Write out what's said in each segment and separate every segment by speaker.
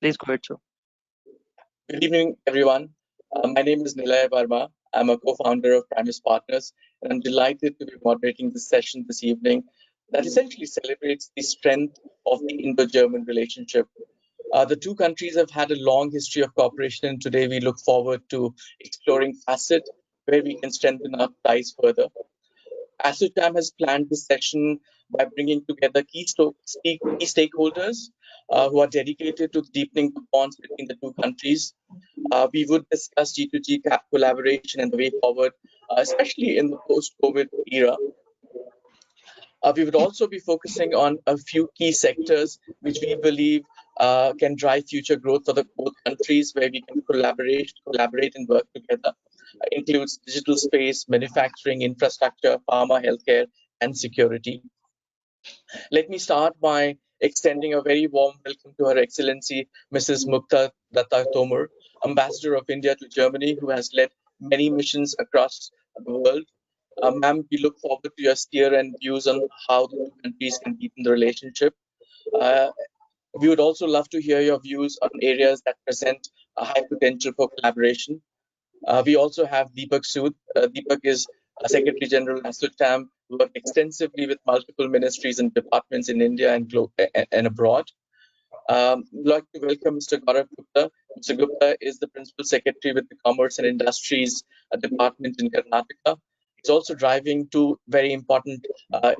Speaker 1: Please go ahead, sir.
Speaker 2: Good evening, everyone. My name is Nilay Verma. I'm a co-founder of Primus Partners, and I'm delighted to be moderating this session this evening that essentially celebrates the strength of the Indo-German relationship. The two countries have had a long history of cooperation, and today we look forward to exploring facets where we can strengthen our ties further. ASSOCHAM has planned this session by bringing together key stakeholders who are dedicated to deepening the bonds between the two countries. We would discuss G2G collaboration and the way forward, especially in the post-COVID era. We would also be focusing on a few key sectors which we believe can drive future growth for the both countries, where we can collaborate and work together. Includes digital space, manufacturing, infrastructure, pharma, healthcare, and security. Let me start by extending a very warm welcome to Her Excellency Mrs. Mukta Datta Tomar, Ambassador of India to Germany, who has led many missions across the world. Ma'am, we look forward to your steer and views on how the two countries can deepen the relationship. We would also love to hear your views on areas that present a high potential for collaboration. We also have Deepak Sood. Deepak is Secretary General ASSOCHAM, who worked extensively with multiple ministries and departments in India and abroad. We'd like to welcome Mr. Gaurav Gupta. Mr. Gupta is the Principal Secretary with the Commerce and Industries Department in Karnataka. He's also driving two very important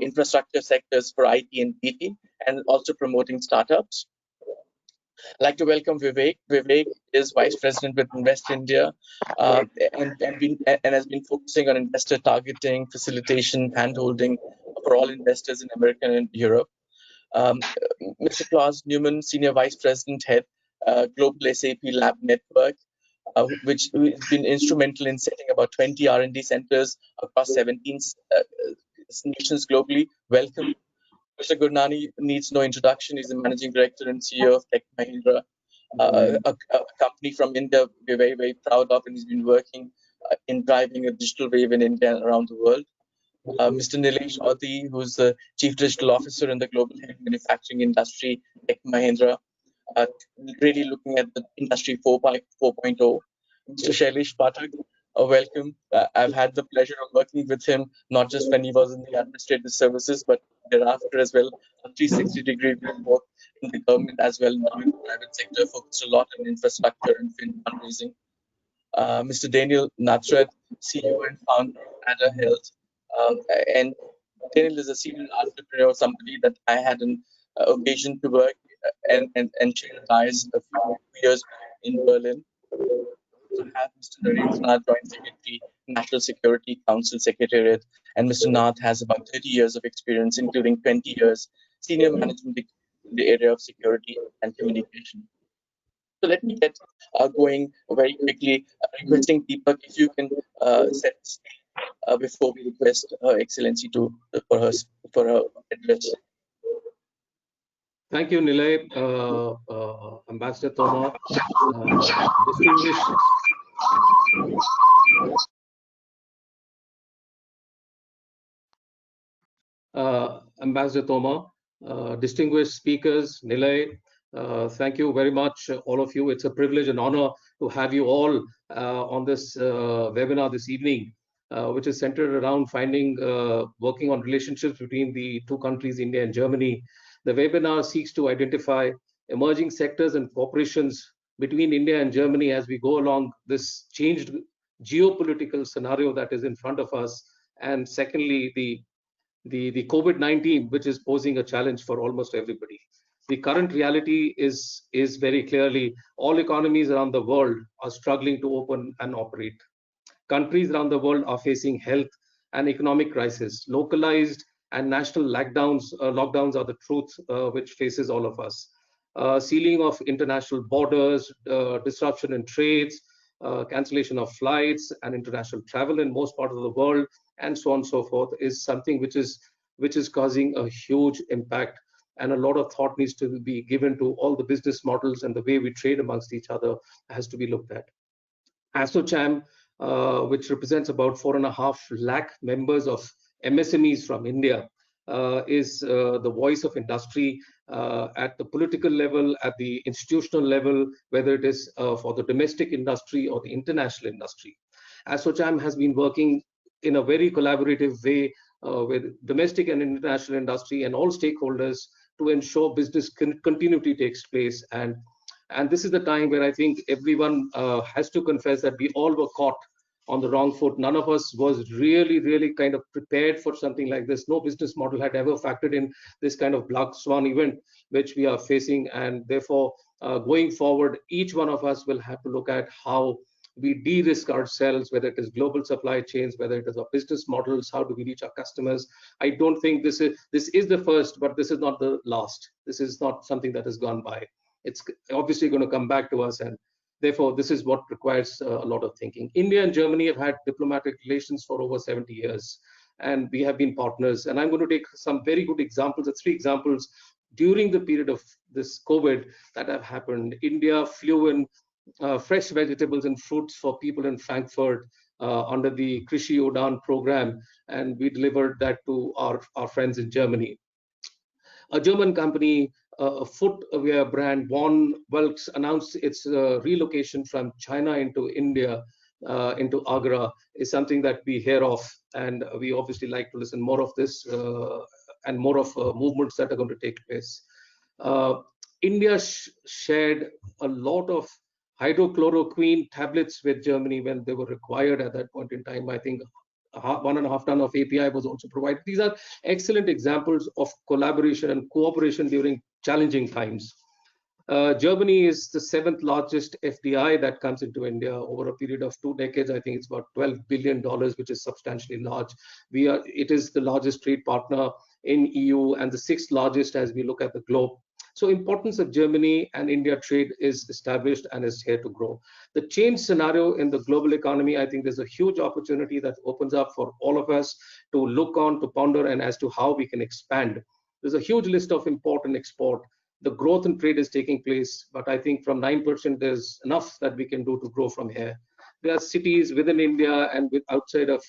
Speaker 2: infrastructure sectors for IT and PT, and also promoting startups. I'd like to welcome Vivek. Vivek is Vice President with Invest India and has been focusing on investor targeting, facilitation, handholding for all investors in America and Europe. Mr. Klaus Newman, Senior Vice President, Head, Global SAP Lab Network, which has been instrumental in setting about 20 R&D centers across 17 nations globally. Welcome. Mr. Gurnani needs no introduction. He's the Managing Director and CEO of Tech Mahindra, a company from India we're very, very proud of, and he's been working in driving a digital wave in India and around the world. Mr. Nilesh Adi, who's the Chief Digital Officer in the Global Head Manufacturing Industry, Tech Mahindra, really looking at the Industry 4.0. Mr. Shailesh Pathak, welcome. I've had the pleasure of working with him, not just when he was in the administrative services, but thereafter as well. A 360-degree work in the government as well, now in the private sector, focused a lot on infrastructure and fundraising. Mr. Daniel Natred, CEO and founder of Ada Health. And Daniel is a serial entrepreneur, somebody that I had an occasion to work and share ties a few years back in Berlin. We have Mr. Narendranath, Joint Secretary, National Security Council Secretariat, and Mr. Nath has about 30 years of experience, including 20 years senior management in the area of security and communication. So let me get going very quickly, requesting Deepak if you can set the stage before we request Her Excellency for her address.
Speaker 3: Thank you, Nilay, Ambassador Tomar, distinguished Ambassador Tomar, distinguished speakers, Nilay, thank you very much, all of you. It's a privilege and honor to have you all on this webinar this evening, which is centered around working on relationships between the two countries, India and Germany. The webinar seeks to identify emerging sectors and cooperations between India and Germany as we go along this changed geopolitical scenario that is in front of us. And secondly, the COVID-19, which is posing a challenge for almost everybody. The current reality is very clearly all economies around the world are struggling to open and operate. Countries around the world are facing health and economic crisis. Localized and national lockdowns are the truth which faces all of us. Sealing of international borders, disruption in trades, cancellation of flights and international travel in most parts of the world, and so on and so forth, is something which is causing a huge impact, and a lot of thought needs to be given to all the business models, and the way we trade amongst each other has to be looked at. ASSOCHAM, which represents about 4.5 lakh members of MSMEs from India, is the voice of industry at the political level, at the institutional level, whether it is for the domestic industry or the international industry. ASSOCHAM has been working in a very collaborative way with domestic and international industry and all stakeholders to ensure business continuity takes place. And this is the time where I think everyone has to confess that we all were caught on the wrong foot. None of us was really kind of prepared for something like this. No business model had ever factored in this kind of black swan event which we are facing. And therefore, going forward, each one of us will have to look at how we de-risk ourselves, whether it is global supply chains, whether it is our business models, how do we reach our customers. I don't think this is the first, but this is not the last. This is not something that has gone by. It's obviously going to come back to us, and therefore this is what requires a lot of thinking. India and Germany have had diplomatic relations for over 70 years, and we have been partners. And I'm going to take some very good examples, three examples during the period of this COVID that have happened. India flew in fresh vegetables and fruits for people in Frankfurt under the Krishi Udan program, and we delivered that to our friends in Germany. A German company, a footwear brand, Von Welks, announced its relocation from China into India, into Agra, is something that we hear of, and we obviously like to listen more of this and more of movements that are going to take place. India shared a lot of hydrochloroquine tablets with Germany when they were required at that point in time. I think 1.5 ton of API was also provided. These are excellent examples of collaboration and cooperation during challenging times. Germany is the 7th largest FDI that comes into India over a period of 2 decades. I think it's about $12 billion, which is substantially large. It is the largest trade partner in EU and the 6th largest as we look at the globe. So importance of Germany and India trade is established and is here to grow. The change scenario in the global economy, I think there's a huge opportunity that opens up for all of us to look on, to ponder, and as to how we can expand. There's a huge list of import and export. The growth in trade is taking place, but I think from 9%, there's enough that we can do to grow from here. There are cities within India and outside of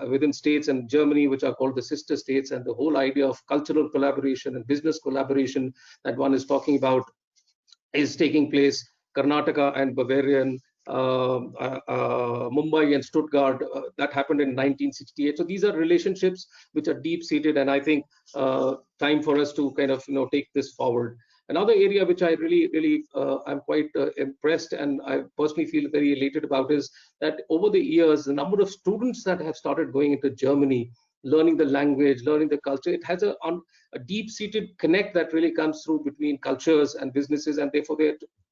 Speaker 3: within states and Germany, which are called the sister states, and the whole idea of cultural collaboration and business collaboration that one is talking about is taking place. Karnataka and Bavarian, Mumbai and Stuttgart, that happened in 1968. So these are relationships which are deep-seated, and I think time for us to kind of take this forward. Another area which I really I'm quite impressed and I personally feel very elated about is that over the years, the number of students that have started going into Germany, learning the language, learning the culture, it has a deep-seated connect that really comes through between cultures and businesses, and therefore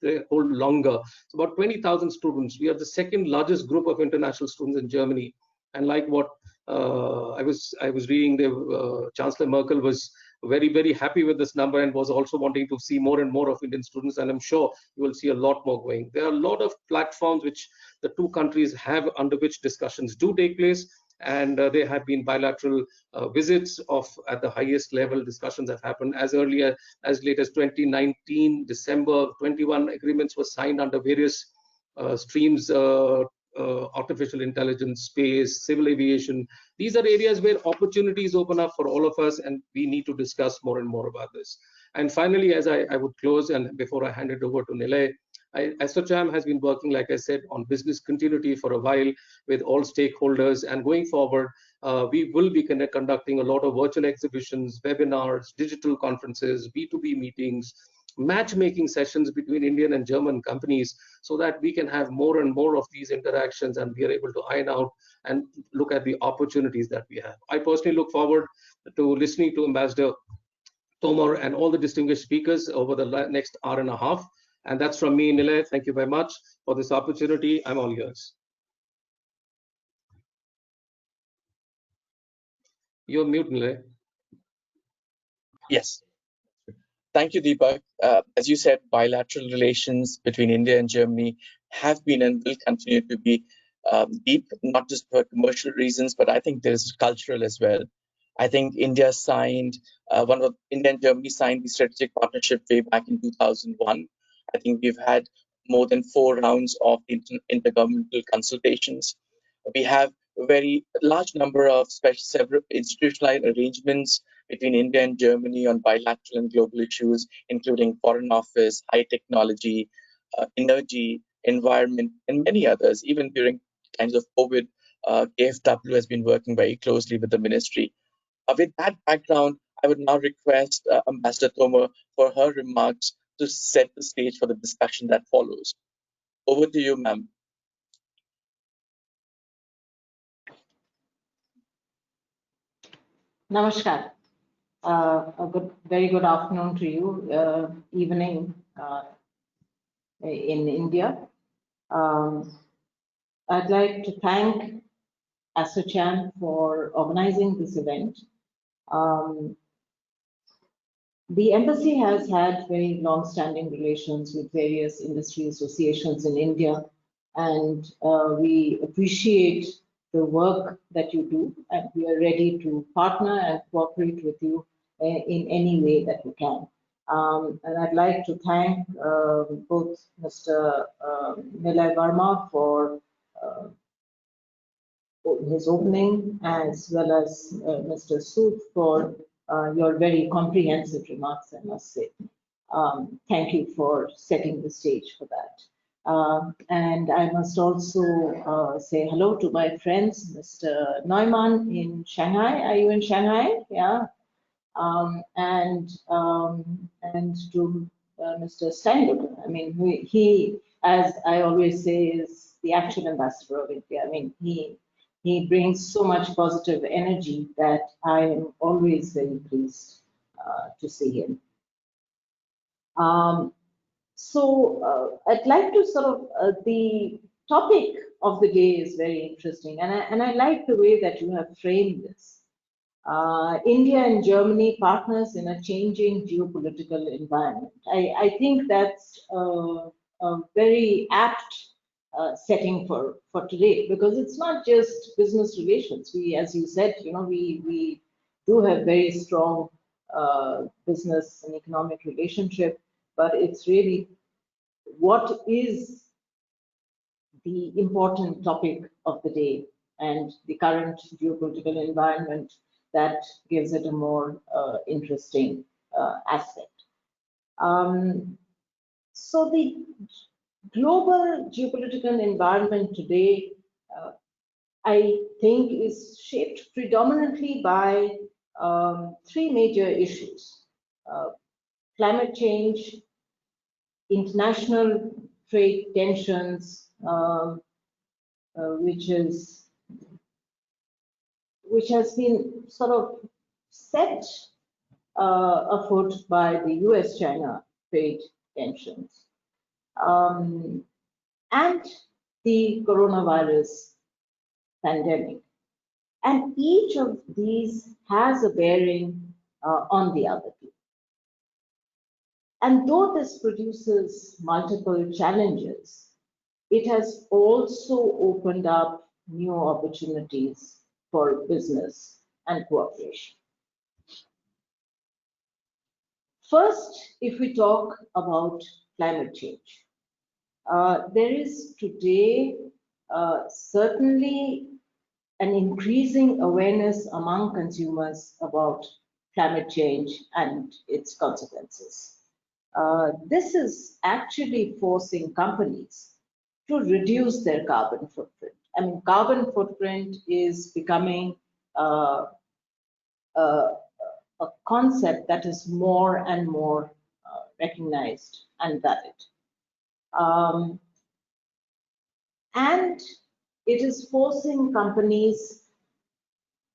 Speaker 3: they hold longer. It's about 20,000 students. We are the 2nd largest group of international students in Germany. And like what I was reading, Chancellor Merkel was very happy with this number and was also wanting to see more and more of Indian students, and I'm sure you will see a lot more going. There are a lot of platforms which the two countries have under which discussions do take place, and there have been bilateral visits at the highest level. Discussions have happened as early as late as 2019, December. 21 agreements were signed under various streams, artificial intelligence, space, civil aviation. These are areas where opportunities open up for all of us, and we need to discuss more and more about this. And finally, as I would close, and before I hand it over to Nilay, ASSOCHAM has been working, like I said, on business continuity for a while with all stakeholders. And going forward, we will be conducting a lot of virtual exhibitions, webinars, digital conferences, B2B meetings, matchmaking sessions between Indian and German companies, so that we can have more and more of these interactions and we are able to iron out and look at the opportunities that we have. I personally look forward to listening to Ambassador Tomar and all the distinguished speakers over the next hour and a half. And that's from me, Nilay. Thank you very much for this opportunity. I'm all yours. You're mute, Nilay.
Speaker 2: Yes. Thank you, Deepak. As you said, bilateral relations between India and Germany have been and will continue to be deep, not just for commercial reasons, but I think there's cultural as well. I think India and Germany signed the strategic partnership way back in 2001. I think we've had more than 4 rounds of intergovernmental consultations. We have very large number of several institutionalized arrangements between India and Germany on bilateral and global issues, including foreign office, high technology, energy, environment, and many others. Even during times of COVID, KFW has been working very closely with the ministry. With that background, I would now request Ambassador Toma for her remarks to set the stage for the discussion that follows. Over to you, ma'am.
Speaker 1: Namaskar. Very good afternoon to you, evening in India. I'd like to thank ASSOCHAM for organizing this event. The embassy has had very long-standing relations with various industry associations in India, and we appreciate the work that you do, and we are ready to partner and cooperate with you in any way that we can. And I'd like to thank both Mr. Nilay Verma for his opening, as well as Mr. Sood for your very comprehensive remarks, I must say. Thank you for setting the stage for that. And I must also say hello to my friends, Mr. Neumann in Shanghai. Are you in Shanghai? Yeah. And to Mr. Steinberg. I mean, he, as I always say, is the actual ambassador of India. I mean, he brings so much positive energy that I am always very pleased to see him. So I'd like to sort of, the topic of the day is very interesting, and I like the way that you have framed this. India and Germany partners in a changing geopolitical environment. I think that's a very apt setting for today, because it's not just business relations. We, as you said, you know, we do have very strong business and economic relationship, but it's really what is the important topic of the day and the current geopolitical environment that gives it a more interesting aspect. So the global geopolitical environment today, I think, is shaped predominantly by three major issues: climate change, international trade tensions, which has been sort of set afoot by the US-China trade tensions, and the coronavirus pandemic. And each of these has a bearing on the other two. And though this produces multiple challenges, it has also opened up new opportunities for business and cooperation. First, if we talk about climate change, there is today certainly an increasing awareness among consumers about climate change and its consequences. This is actually forcing companies to reduce their carbon footprint. I mean, carbon footprint is becoming a concept that is more and more recognized and valid. And it is forcing companies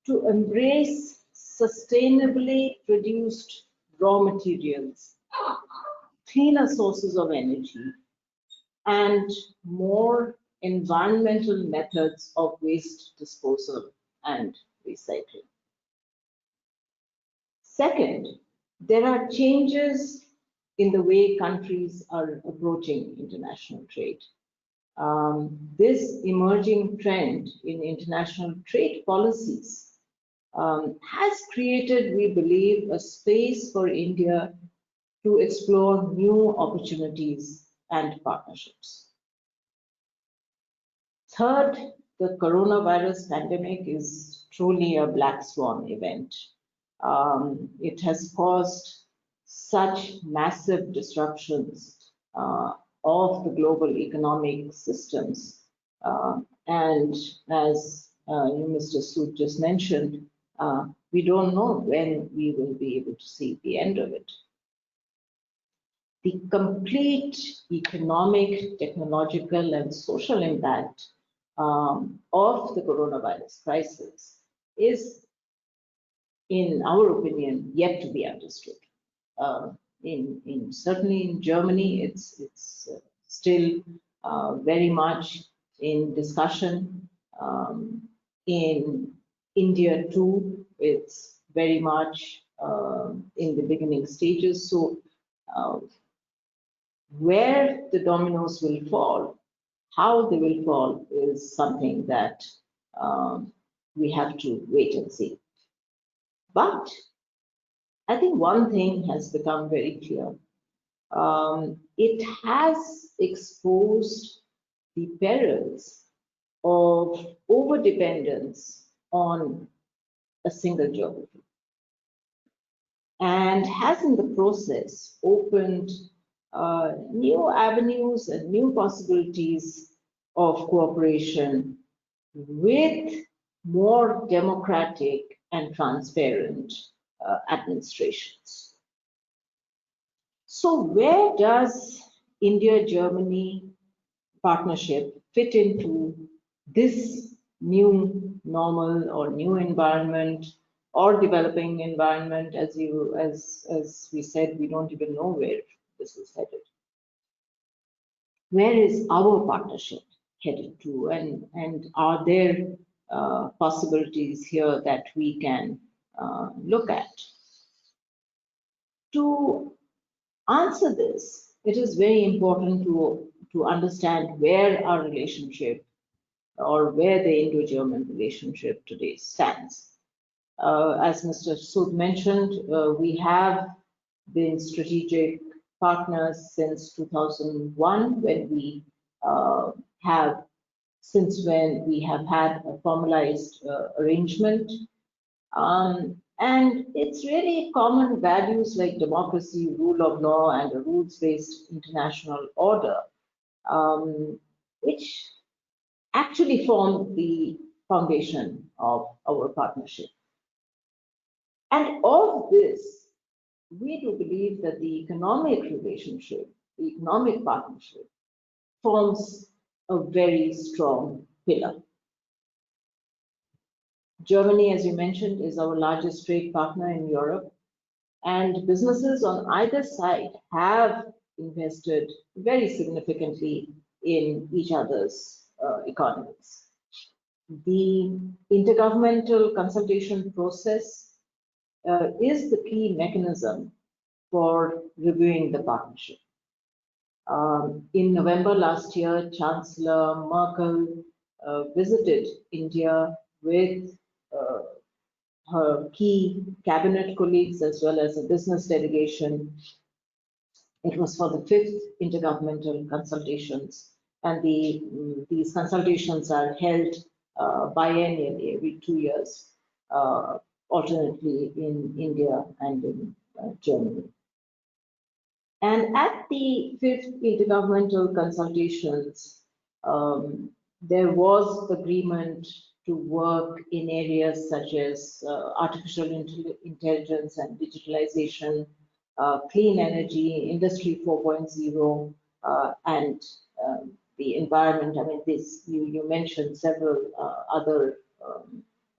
Speaker 1: to embrace sustainably produced raw materials, cleaner sources of energy, and more environmental methods of waste disposal and recycling. Second, there are changes in the way countries are approaching international trade. This emerging trend in international trade policies has created, we believe, a space for India to explore new opportunities and partnerships. Third, the coronavirus pandemic is truly a black swan event. It has caused such massive disruptions of the global economic systems. And as Mr. Sood just mentioned, we don't know when we will be able to see the end of it. The complete economic, technological, and social impact of the coronavirus crisis is, in our opinion, yet to be understood. Certainly in Germany, it's still very much in discussion. In India too, it's very much in the beginning stages. So where the dominoes will fall, how they will fall, is something that we have to wait and see. But I think one thing has become very clear. It has exposed the perils of overdependence on a single geography, and has in the process opened new avenues and new possibilities of cooperation with more democratic and transparent administrations. So where does India-Germany partnership fit into this new normal or new environment or developing environment? As we said, we don't even know where this is headed. Where is our partnership headed to, and are there possibilities here that we can look at? To answer this, it is very important to understand where our relationship, or where the Indo-German relationship today stands. As Mr. Sood mentioned, we have been strategic partners since 2001, when we have had a formalized arrangement. And it's really common values like democracy, rule of law, and a rules-based international order, which actually form the foundation of our partnership. And of this, we do believe that the economic relationship, the economic partnership, forms a very strong pillar. Germany, as you mentioned, is our largest trade partner in Europe, and businesses on either side have invested very significantly in each other's economies. The intergovernmental consultation process is the key mechanism for reviewing the partnership. In November last year, Chancellor Merkel visited India with her key cabinet colleagues as well as a business delegation. It was for the 5th intergovernmental consultations, and these consultations are held biennially, every 2 years, alternately in India and in Germany. And at the 5th intergovernmental consultations, there was agreement to work in areas such as artificial intelligence and digitalization, clean energy, industry 4.0, and the environment. I mean, you mentioned several other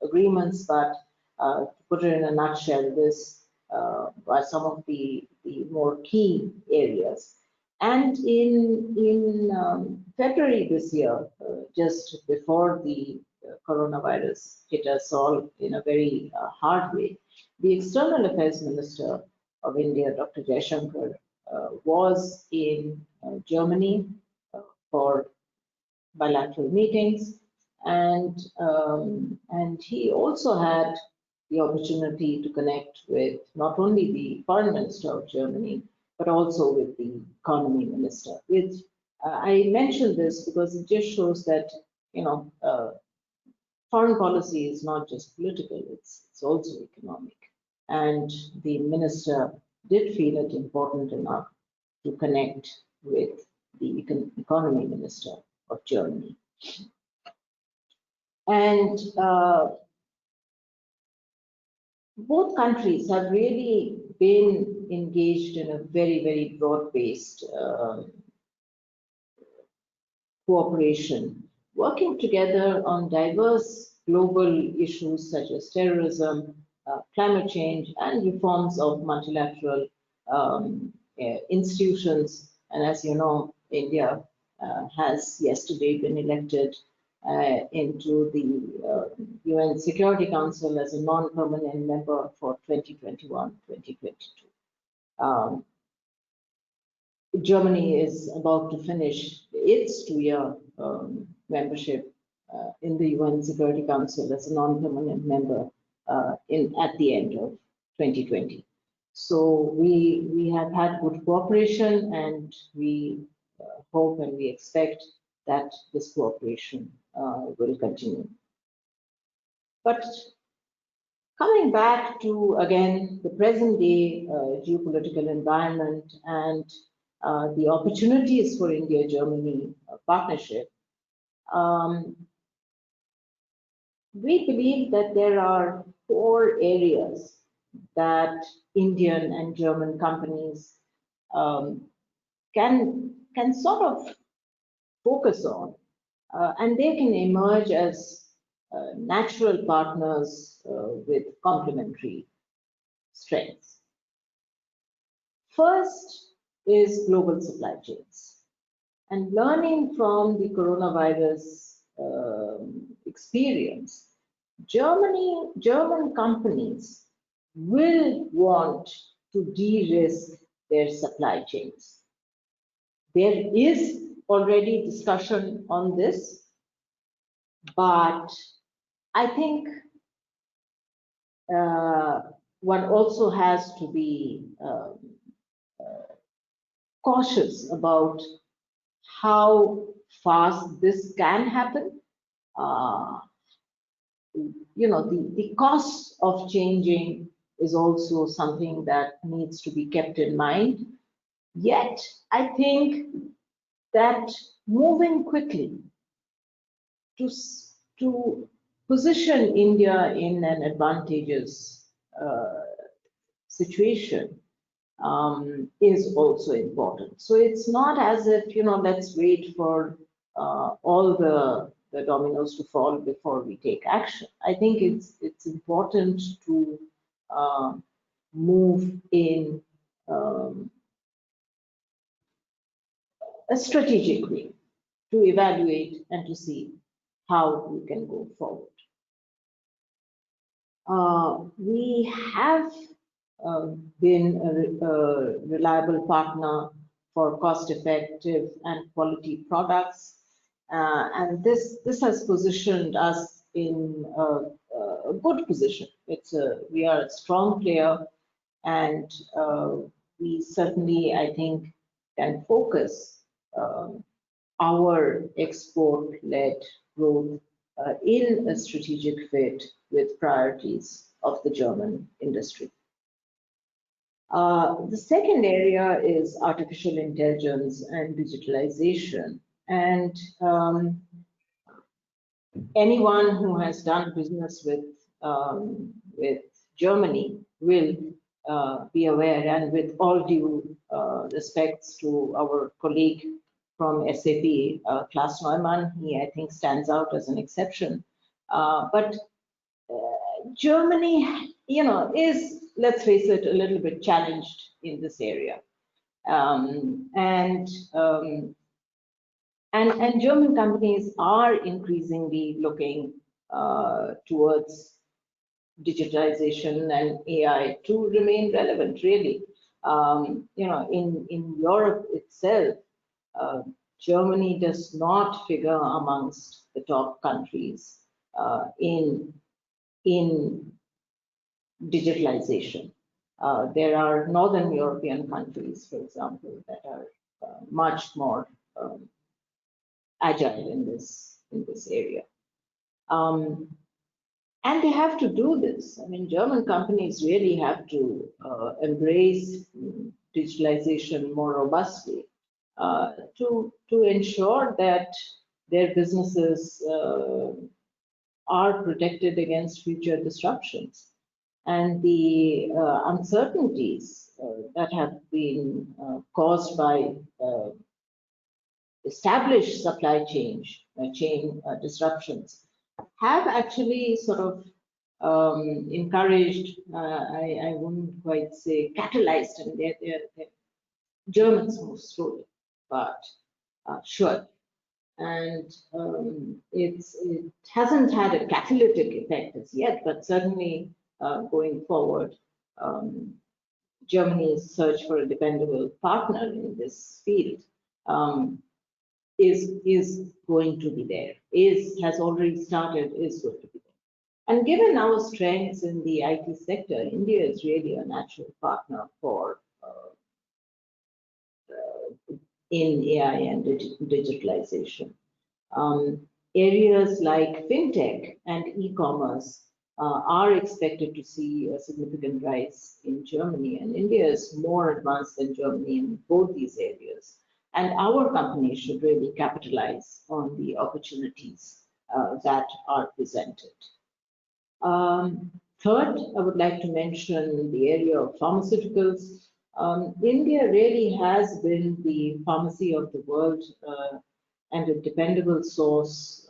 Speaker 1: agreements, but to put it in a nutshell, this are some of the more key areas. And in February this year, just before the coronavirus hit us all in a very hard way, the External Affairs Minister of India, Dr. Jaishankar, was in Germany for bilateral meetings, and he also had the opportunity to connect with not only the Foreign Minister of Germany, but also with the Economy Minister. I mention this because it just shows that, foreign policy is not just political, it's also economic. And the minister did feel it important enough to connect with the economy minister of Germany. And both countries have really been engaged in a very, very broad-based cooperation, working together on diverse global issues such as terrorism, climate change, and reforms of multilateral institutions. And as you know, India has yesterday been elected into the UN Security Council as a non-permanent member for 2021-2022. Germany is about to finish its 2-year membership in the UN Security Council as a non-permanent member at the end of 2020. So we have had good cooperation, and we hope and we expect that this cooperation will continue. But coming back to, again, the present day geopolitical environment and the opportunities for India-Germany partnership, we believe that there are 4 areas that Indian and German companies can sort of focus on, and they can emerge as natural partners with complementary strengths. First is global supply chains. And learning from the coronavirus experience, German companies will want to de-risk their supply chains. There is already discussion on this, but I think one also has to be cautious about how fast this can happen. You know, the cost of changing is also something that needs to be kept in mind. Yet, I think that moving quickly to position India in an advantageous situation is also important. So it's not as if, you know, let's wait for all the dominoes to fall before we take action. I think it's important to move in a strategic way, to evaluate and to see how we can go forward. We have been a reliable partner for cost-effective and quality products, and this has positioned us in a good position. We are a strong player, and we certainly, I think, can focus our export-led growth in a strategic fit with priorities of the German industry. The second area is artificial intelligence and digitalization. And anyone who has done business with Germany will be aware, and with all due respects to our colleague from SAP, Klaus Neumann, he, I think, stands out as an exception. But Germany, you know, is, let's face it, a little bit challenged in this area. And German companies are increasingly looking towards digitalization and AI to remain relevant, really. You know, in Europe itself, Germany does not figure amongst the top countries in digitalization. There are Northern European countries, for example, that are much more agile in this area. And they have to do this. I mean, German companies really have to embrace digitalization more robustly to ensure that their businesses are protected against future disruptions. And the uncertainties that have been caused by established supply chain disruptions have actually sort of encouraged, I wouldn't quite say catalyzed, and they're Germans move slowly, but sure. And it hasn't had a catalytic effect as yet, but certainly going forward, Germany's search for a dependable partner in this field is going to be there, has already started, is going to be there. And given our strengths in the IT sector, India is really a natural partner for in AI and digitalization. Areas like fintech and e-commerce are expected to see a significant rise in Germany, and India is more advanced than Germany in both these areas. And our companies should really capitalize on the opportunities that are presented. Third, I would like to mention the area of pharmaceuticals. India really has been the pharmacy of the world and a dependable source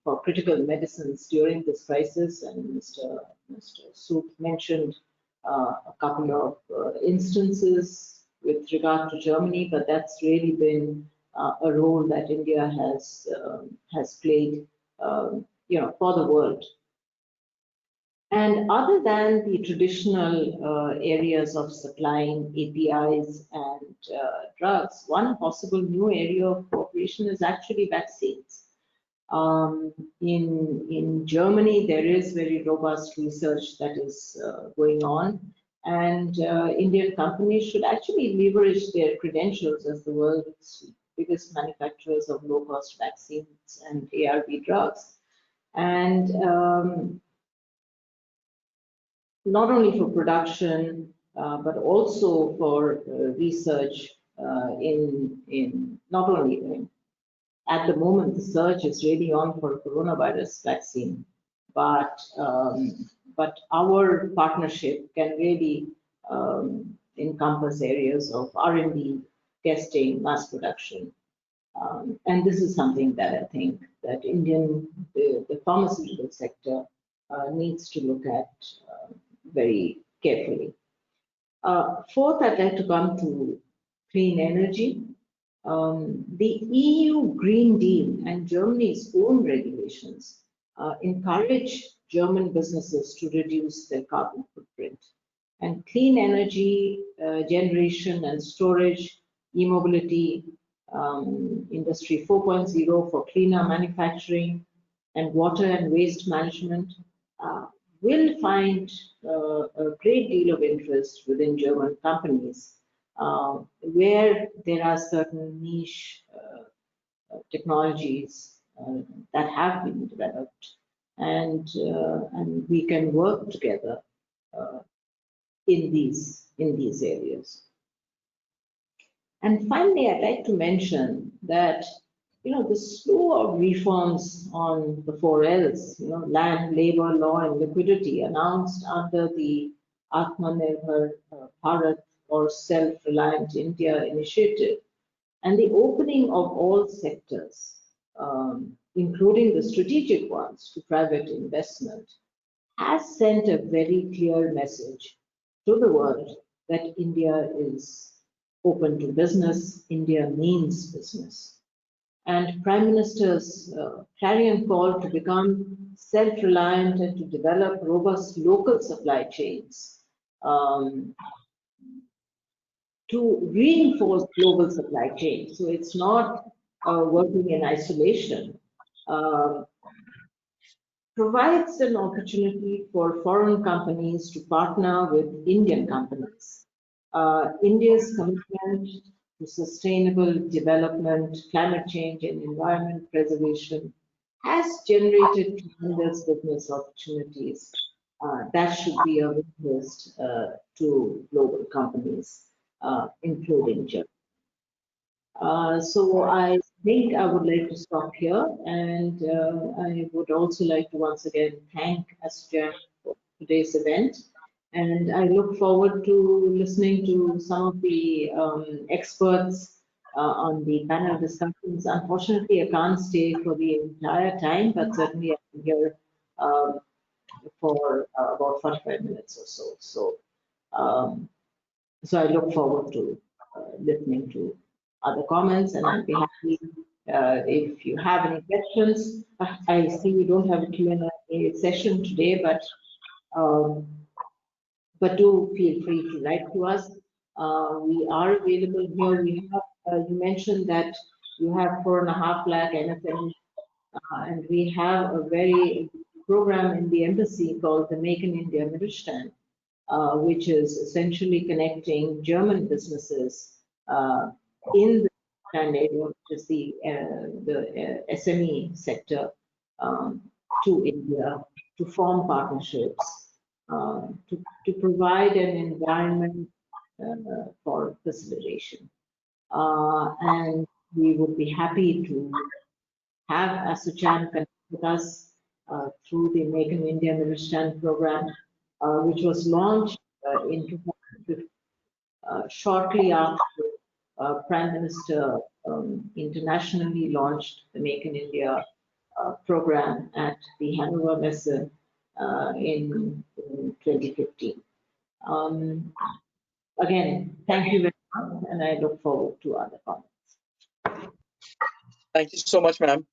Speaker 1: for critical medicines during this crisis. And Mr. Sood mentioned a couple of instances with regard to Germany, but that's really been a role that India has played, for the world. And other than the traditional areas of supplying APIs and drugs, one possible new area of cooperation is actually vaccines. In Germany, there is very robust research that is going on, and Indian companies should actually leverage their credentials as the world's biggest manufacturers of low-cost vaccines and ARV drugs. And not only for production, but also for research in not only at the moment the search is really on for coronavirus vaccine, but our partnership can really encompass areas of R&D, testing, mass production, and this is something that I think that the pharmaceutical sector needs to look at very carefully. Fourth, I'd like to come to clean energy. The EU Green Deal and Germany's own regulations encourage German businesses to reduce their carbon footprint. And clean energy generation and storage, e-mobility, Industry 4.0 for cleaner manufacturing, and water and waste management will find a great deal of interest within German companies where there are certain niche technologies that have been developed, and we can work together in these areas. And finally, I'd like to mention that the slew of reforms on the 4Ls, land, labor, law, and liquidity announced under the Atmanirbhar Bharat or Self-Reliant India initiative, and the opening of all sectors, including the strategic ones, to private investment, has sent a very clear message to the world that India is open to business, India means business. And Prime Minister's clarion call to become self-reliant and to develop robust local supply chains to reinforce global supply chains. So it's not working in isolation. Provides an opportunity for foreign companies to partner with Indian companies. India's commitment to sustainable development, climate change, and environment preservation has generated tremendous business opportunities that should be of interest to global companies, including Germany. So I think I would like to stop here, and I would also like to once again thank ASSOCHAM for today's event. And I look forward to listening to some of the experts on the panel discussions. Unfortunately, I can't stay for the entire time, but certainly I'm here for about 45 minutes or so. Um, so I look forward to listening to other comments, and I'd be happy if you have any questions. I see we don't have a Q&A session today, um, but do feel free to write to us. We are available here. We have, you mentioned that you have 4.5 lakh NFM, and we have a very program in the embassy called the Make in India Mittelstand, which is essentially connecting German businesses in the Mittelstand area, which is the SME sector, to India to form partnerships, to provide an environment for facilitation. And we would be happy to have ASSOCHAM connect with us through the Make in India Mittelstand program, which was launched in 2015, shortly after Prime Minister internationally launched the Make in India program at the Hanover Messe in 2015. Again, thank you very much, and I look forward to other comments.
Speaker 2: Thank you so much, ma'am.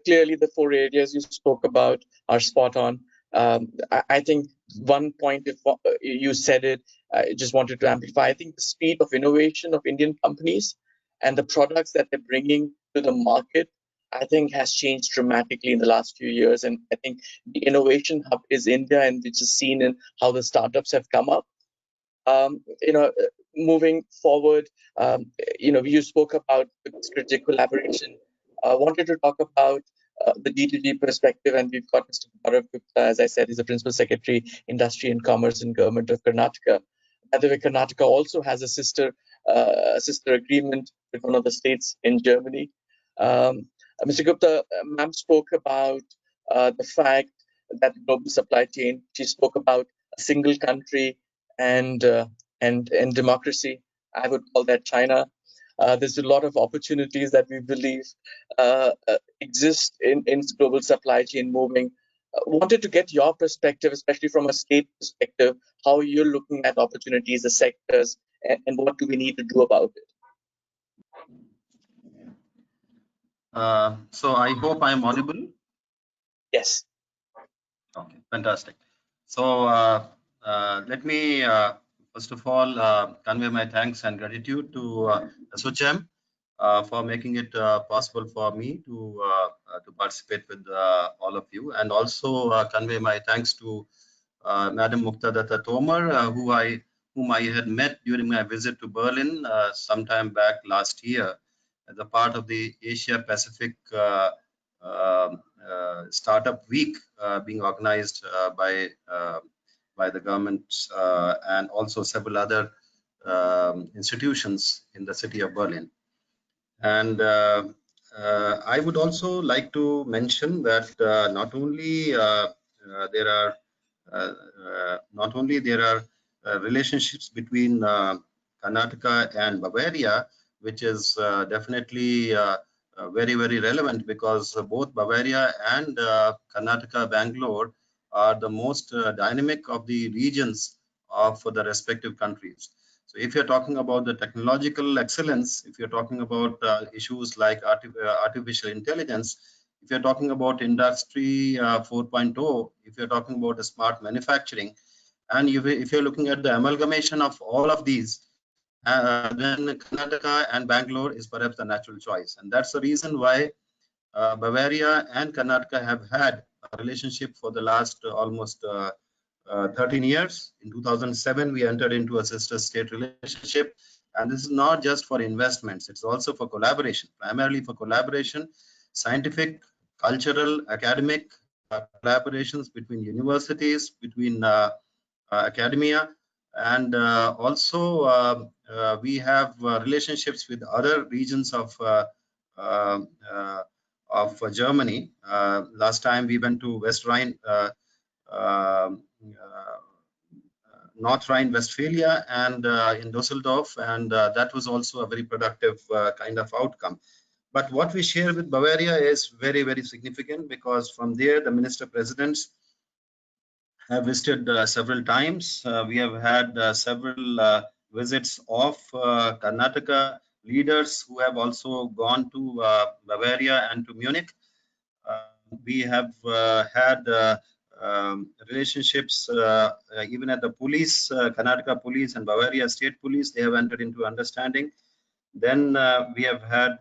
Speaker 2: Clearly, the 4 areas you spoke about are spot on. I think one point, if you said it, I just wanted to amplify. I think the speed of innovation of Indian companies and the products that they're bringing to the market, I think, has changed dramatically in the last few years. And I think the innovation hub is India, and which is seen in how the startups have come up. Moving forward, you spoke about the strategic collaboration. I wanted to talk about the D2G perspective, and we've got Mr. Gaurav Gupta, as I said, he's the Principal Secretary, Industry and Commerce and Government of Karnataka. By the way, Karnataka also has a sister agreement with one of the states in Germany. Mr. Gupta, ma'am spoke about the fact that global supply chain. She spoke about a single country and democracy. I would call that China. There's a lot of opportunities that we believe exist in global supply chain moving. Wanted to get your perspective, especially from a state perspective, how you're looking at opportunities, the sectors, and what do we need to do about it?
Speaker 4: So I hope I'm audible.
Speaker 2: Yes.
Speaker 4: Okay, fantastic. So let me first of all convey my thanks and gratitude to ASSOCHAM for making it possible for me to participate with all of you, and also convey my thanks to Madam Muktadatta Tomar, whom I had met during my visit to Berlin sometime back last year as a part of the Asia Pacific Startup Week being organized by the government and also several other institutions in the city of Berlin. And I would also like to mention that not only there are relationships between Karnataka and Bavaria, which is definitely very, very relevant, because both Bavaria and Karnataka, Bangalore are the most dynamic of the regions of the respective countries. So if you're talking about the technological excellence, if you're talking about issues like artificial intelligence, if you're talking about industry 4.0, if you're talking about smart manufacturing, and if you're looking at the amalgamation of all of these, then Karnataka and Bangalore is perhaps the natural choice. And that's the reason why Bavaria and Karnataka have had a relationship for the last almost 13 years. In 2007, we entered into a sister state relationship. And this is not just for investments, it's also for collaboration, primarily for collaboration, scientific cultural, academic collaborations between universities, between academia, and also we have relationships with other regions of Germany. Last time we went to West Rhine, North Rhine-Westphalia, and in Düsseldorf, and that was also a very productive kind of outcome. But what we share with Bavaria is very, very significant, because from there the minister presidents have visited several times. We have had several visits of Karnataka leaders who have also gone to Bavaria and to Munich. We have had relationships even at the police, Karnataka police and Bavaria state police. They have entered into understanding. Then we have had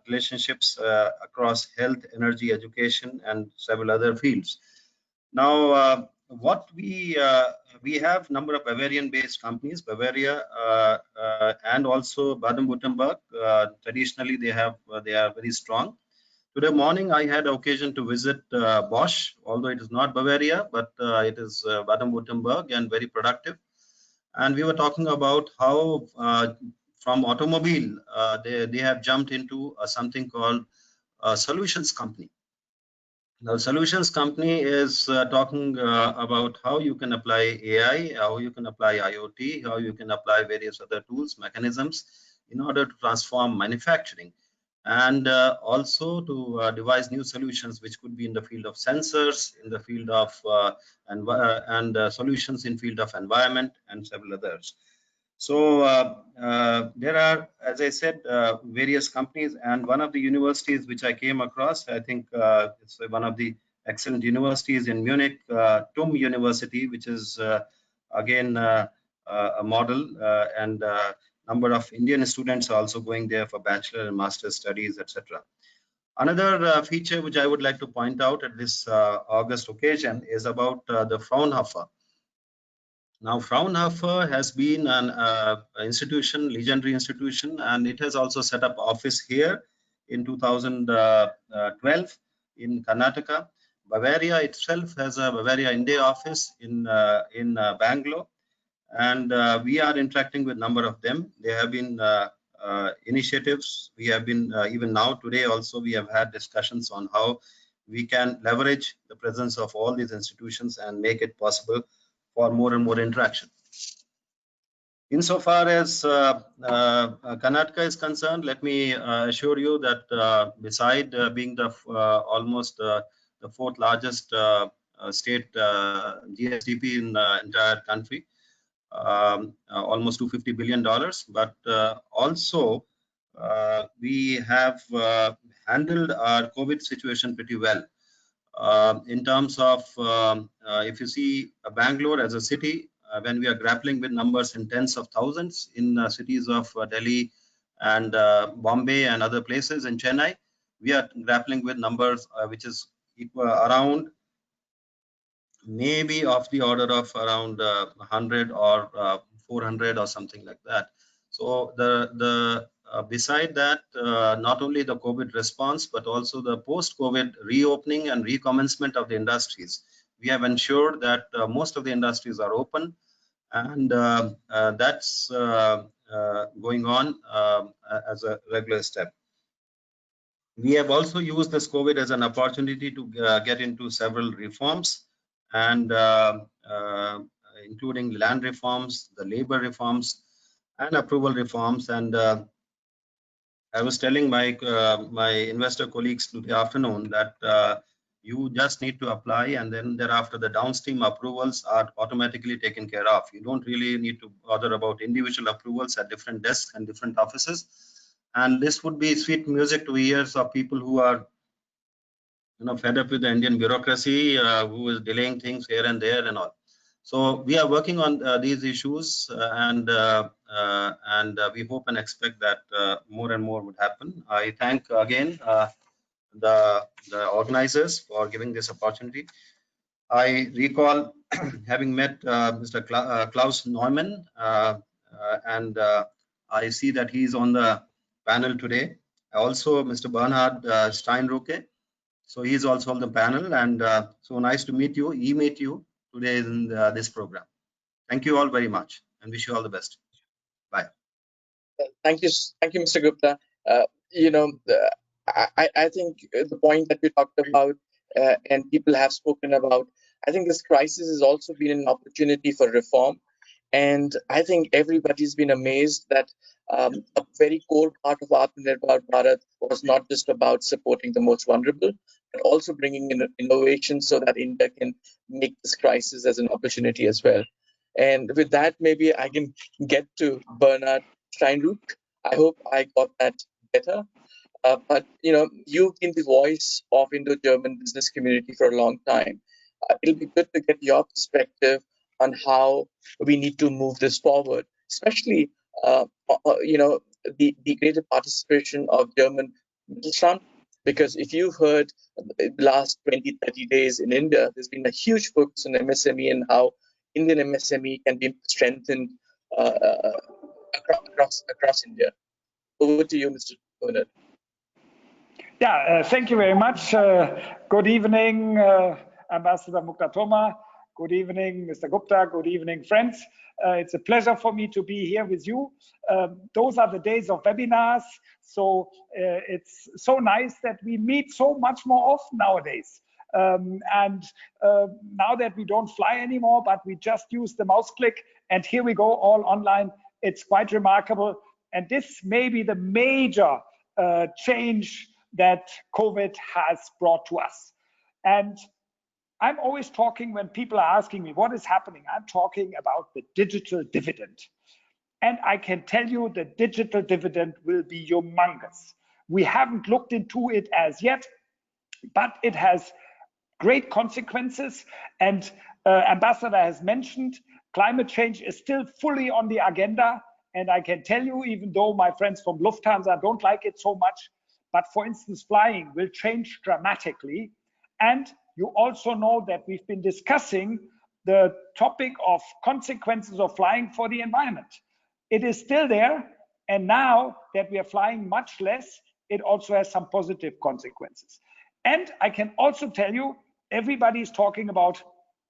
Speaker 4: relationships across health, energy, education, and several other fields. Now, what we have number of Bavarian-based companies, Bavaria and also Baden-Württemberg. Traditionally, they are very strong. Today morning, I had occasion to visit Bosch, although it is not Bavaria, but it is Baden-Württemberg, and very productive. And we were talking about how from automobile, they have jumped into something called a solutions company. Now, solutions company is talking about how you can apply AI, how you can apply IoT, how you can apply various other tools, mechanisms in order to transform manufacturing, and also to devise new solutions, which could be in the field of sensors, in the field of and solutions in field of environment, and several others. So there are, as I said, various companies, and one of the universities which I came across, I think it's one of the excellent universities in Munich, TUM University, which is again a model, and number of Indian students are also going there for bachelor and master studies, etc. Another feature which I would like to point out at this August occasion is about the Fraunhofer. Now, Fraunhofer has been an institution, legendary institution, and it has also set up office here in 2012 in Karnataka. Bavaria itself has a Bavaria India office in Bangalore, and we are interacting with a number of them. There have been initiatives. We have been even now today also we have had discussions on how we can leverage the presence of all these institutions and make it possible for more and more interaction. Insofar as Karnataka is concerned, let me assure you that beside being the almost the fourth largest state GSDP in the entire country, almost $250 billion, but also we have handled our COVID situation pretty well. In terms of, if you see Bangalore as a city, when we are grappling with numbers in tens of thousands in cities of Delhi and Bombay and other places in Chennai, we are grappling with numbers which is equal around maybe of the order of around 100 or 400 or something like that. So beside that, not only the COVID response, but also the post-COVID reopening and recommencement of the industries. We have ensured that most of the industries are open, and that's going on as a regular step. We have also used this COVID as an opportunity to get into several reforms, and including land reforms, the labor reforms, and approval reforms. And I was telling my my investor colleagues today afternoon that you just need to apply, and then thereafter the downstream approvals are automatically taken care of. You don't really need to bother about individual approvals at different desks and different offices. And this would be sweet music to ears of people who are, fed up with the Indian bureaucracy, who is delaying things here and there and all. So we are working on these issues, and we hope and expect that more and more would happen. I thank again the organizers for giving this opportunity. I recall having met Mr. Klaus Neumann, and I see that he's on the panel today. Also, Mr. Bernhard Steinrucke. So he is also on the panel, and so nice to meet you, meet you today in this program. Thank you all very much, and wish you all the best. Bye.
Speaker 2: Thank you, Mr. Gupta. You know, I think the point that we talked about and people have spoken about, I think this crisis has also been an opportunity for reform. And I think everybody's been amazed that a very core part of Atmanirbhar Bharat was not just about supporting the most vulnerable, but also bringing in innovation so that India can make this crisis as an opportunity as well. And with that, maybe I can get to Bernard Steinruck. I hope I got that better. But you know, you've been the voice of Indo-German business community for a long time. It'll be good to get your perspective on how we need to move this forward, especially you know, the greater participation of German Mittelstand. Because if you've heard the last 20, 30 days in India, there's been a huge focus on MSME and how Indian MSME can be strengthened across India. Over to you, Mr. Bernard.
Speaker 5: Yeah, thank you very much. Good evening, Ambassador Mukta Toma. Good evening, Mr. Gupta. Good evening, friends. It's a pleasure for me to be here with you. Those are the days of webinars, so it's so nice that we meet so much more often nowadays. And now that we don't fly anymore, but we just use the mouse click, and here we go, all online. It's quite remarkable. And this may be the major change that COVID has brought to us. And I'm always talking, when people are asking me what is happening, I'm talking about the digital dividend. And I can tell you the digital dividend will be humongous. We haven't looked into it as yet, but it has great consequences. And Ambassador has mentioned climate change is still fully on the agenda. And I can tell you, even though my friends from Lufthansa don't like it so much, but for instance, flying will change dramatically. And you also know that we've been discussing the topic of consequences of flying for the environment. It is still there. And now that we are flying much less, it also has some positive consequences. And I can also tell you, everybody's talking about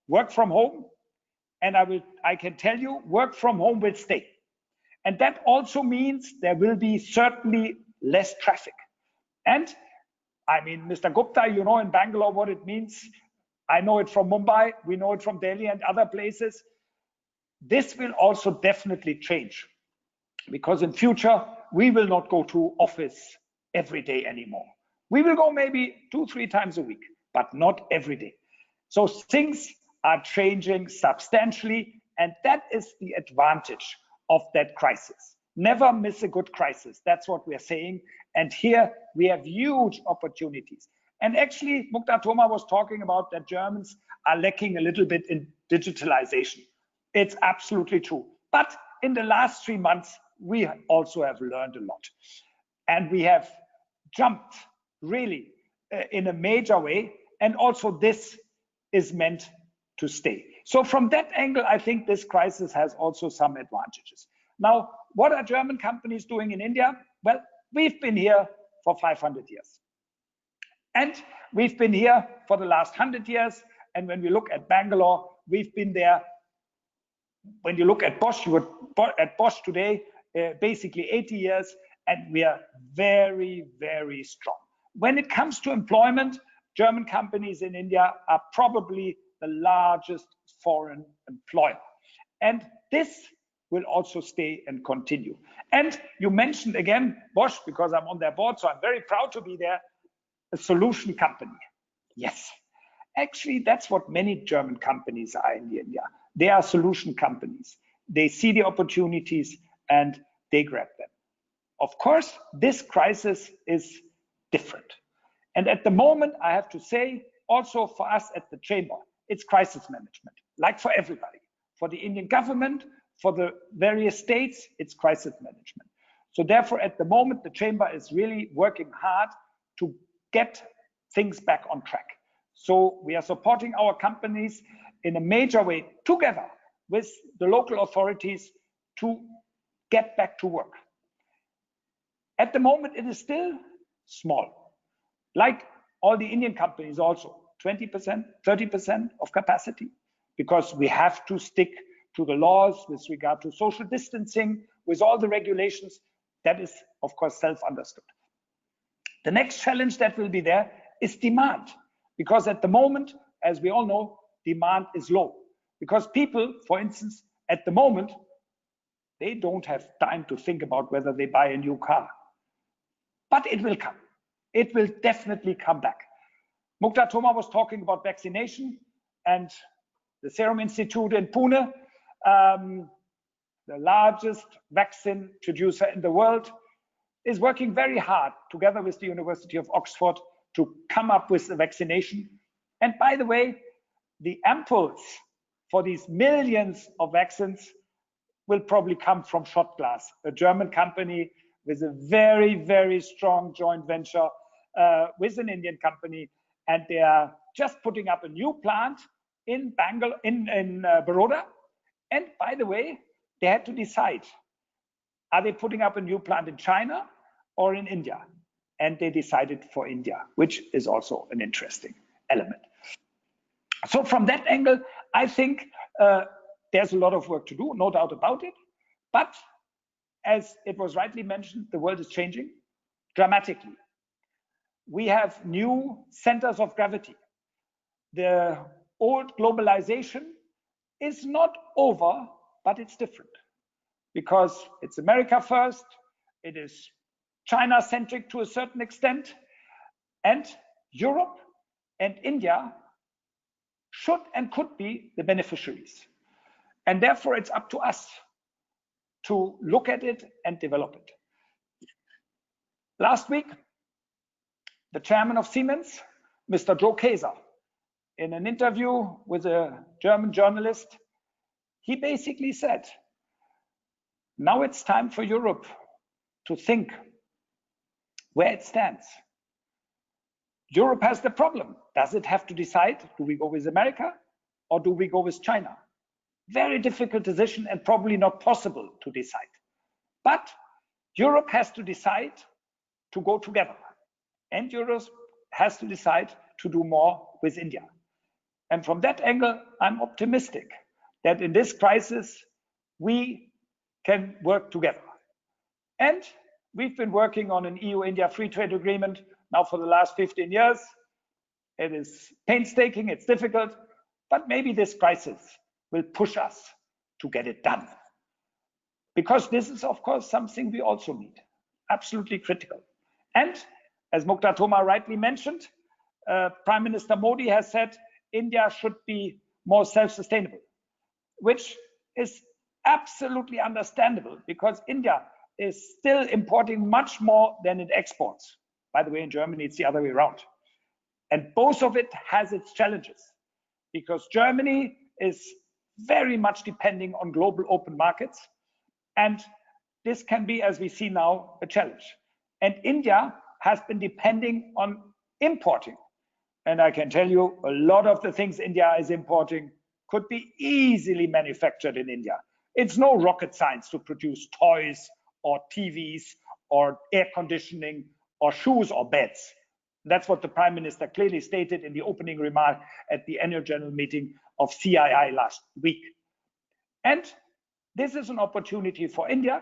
Speaker 5: work from home. And I can tell you, work from home will stay. And that also means there will be certainly less traffic. And I mean, Mr. Gupta, you know in Bangalore what it means. I know it from Mumbai. We know it from Delhi and other places. This will also definitely change, because in future, we will not go to office every day anymore. We will go maybe 2-3 times a week, but not every day. So things are changing substantially, and that is the advantage of that crisis. Never miss a good crisis. That's what we're saying. And here we have huge opportunities. And actually, Mukta Toma was talking about that Germans are lacking a little bit in digitalization. It's absolutely true. But in the last 3 months, we also have learned a lot. And we have jumped really in a major way. And also this is meant to stay. So from that angle, I think this crisis has also some advantages. Now, what are German companies doing in India? Well, we've been here for 500 years. And we've been here for the last 100 years. And when we look at Bangalore, we've been there. When you look at Bosch, you would at Bosch today, basically 80 years, and we are very, very strong. When it comes to employment, German companies in India are probably the largest foreign employer. And this will also stay and continue. And you mentioned again Bosch, because I'm on their board, so I'm very proud to be there, a solution company. Yes, actually that's what many German companies are in India. They are solution companies. They see the opportunities and they grab them. Of course, this crisis is different. And at the moment, I have to say, also for us at the Chamber, it's crisis management, like for everybody. For the Indian government, for the various states, it's crisis management. So therefore, at the moment, the Chamber is really working hard to get things back on track. So we are supporting our companies in a major way together with the local authorities to get back to work. At the moment, it is still small. Like all the Indian companies also 20%, 30% of capacity, because we have to stick to the laws with regard to social distancing, with all the regulations. That is, of course, self-understood. The next challenge that will be there is demand, because at the moment, as we all know, demand is low. Because people, for instance, at the moment, they don't have time to think about whether they buy a new car. But it will come. It will definitely come back. Mukta Toma was talking about vaccination, and the Serum Institute in Pune, the largest vaccine producer in the world, is working very hard together with the University of Oxford to come up with a vaccination. And by the way, the ampoules for these millions of vaccines will probably come from Shot Glass, a German company with a very, very strong joint venture with an Indian company. And they are just putting up a new plant in Baroda. And by the way, they had to decide, are they putting up a new plant in China or in India? And they decided for India, which is also an interesting element. So from that angle, I think there's a lot of work to do, no doubt about it. But as it was rightly mentioned, the world is changing dramatically. We have new centers of gravity. The old globalization is not over, but it's different, because it's America first, it is China-centric to a certain extent, and Europe and India should and could be the beneficiaries. And therefore, it's up to us to look at it and develop it. Last week, the chairman of Siemens, Mr. Joe Kaeser, in an interview with a German journalist, he basically said, now it's time for Europe to think where it stands. Europe has the problem. Does it have to decide? Do we go with America or do we go with China? Very difficult decision and probably not possible to decide. But Europe has to decide to go together. And Europe has to decide to do more with India. And from that angle, I'm optimistic that in this crisis, we can work together. And we've been working on an EU-India free trade agreement now for the last 15 years. It is painstaking, it's difficult, but maybe this crisis will push us to get it done. Because this is, of course, something we also need, absolutely critical. And as Mukta Toma rightly mentioned, Prime Minister Modi has said India should be more self-sustainable, which is absolutely understandable, because India is still importing much more than it exports. By the way, in Germany, it's the other way around. And both of it has its challenges, because Germany is very much depending on global open markets. And this can be, as we see now, a challenge. And India has been depending on importing. And I can tell you, a lot of the things India is importing could be easily manufactured in India. It's no rocket science to produce toys or TVs or air conditioning or shoes or beds. That's what the Prime Minister clearly stated in the opening remark at the annual general meeting of CII last week. And this is an opportunity for India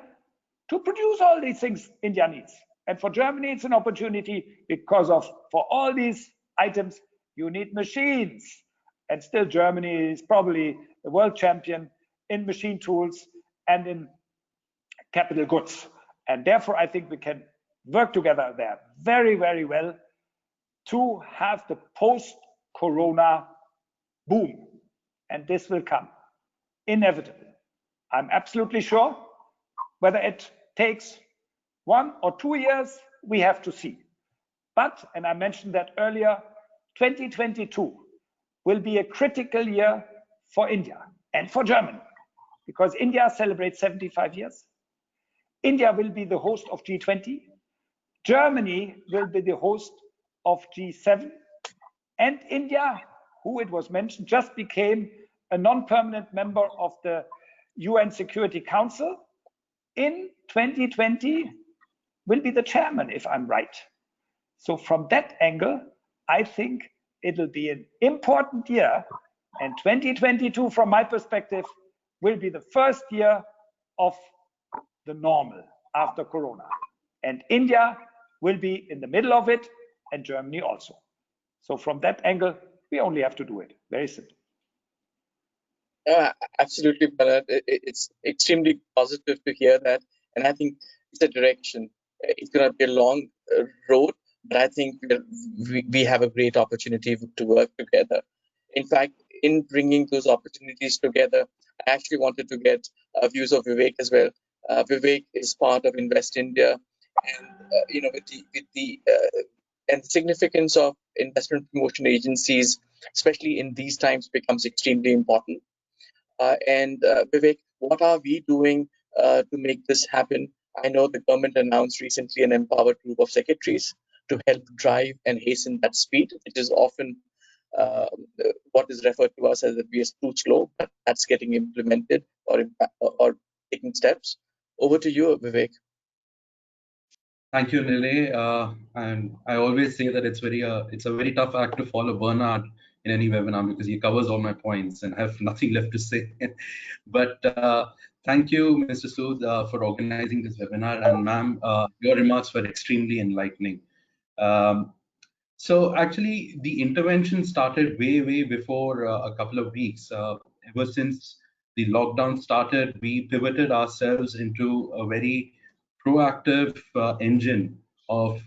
Speaker 5: to produce all these things India needs. And for Germany, it's an opportunity because for all these items, you need machines. And still Germany is probably the world champion in machine tools and in capital goods. And therefore, I think we can work together there very, very well to have the post-corona boom. And this will come, inevitably. I'm absolutely sure. Whether it takes 1 or 2 years, we have to see. But, and I mentioned that earlier, 2022 will be a critical year for India and for Germany, because India celebrates 75 years. India will be the host of G20. Germany will be the host of G7. And India, who it was mentioned, just became a non-permanent member of the UN Security Council. In 2020 will be the chairman, if I'm right. So from that angle, I think it'll be an important year, and 2022, from my perspective, will be the first year of the normal after Corona. And India will be in the middle of it, and Germany also. So from that angle, we only have to do it. Very simple.
Speaker 2: Absolutely, Bharat. It's extremely positive to hear that, and I think it's a direction. It's going to be a long road, but I think we have a great opportunity to work together. In fact, in bringing those opportunities together, I actually wanted to get views of Vivek as well. Vivek is part of Invest India, and with the significance of investment promotion agencies, especially in these times, becomes extremely important. Vivek, what are we doing to make this happen? I know the government announced recently an empowered group of secretaries to help drive and hasten that speed. It is often uh, what is referred to us as that we are too slow, but that's getting implemented or taking steps. Over to you, Vivek.
Speaker 6: Thank you, Nile. And I always say that it's a very tough act to follow Bernard in any webinar because he covers all my points and I have nothing left to say. But thank you, Mr. Sood, for organizing this webinar. And ma'am, your remarks were extremely enlightening. So actually, the intervention started way before a couple of weeks. Ever since the lockdown started, we pivoted ourselves into a very proactive engine of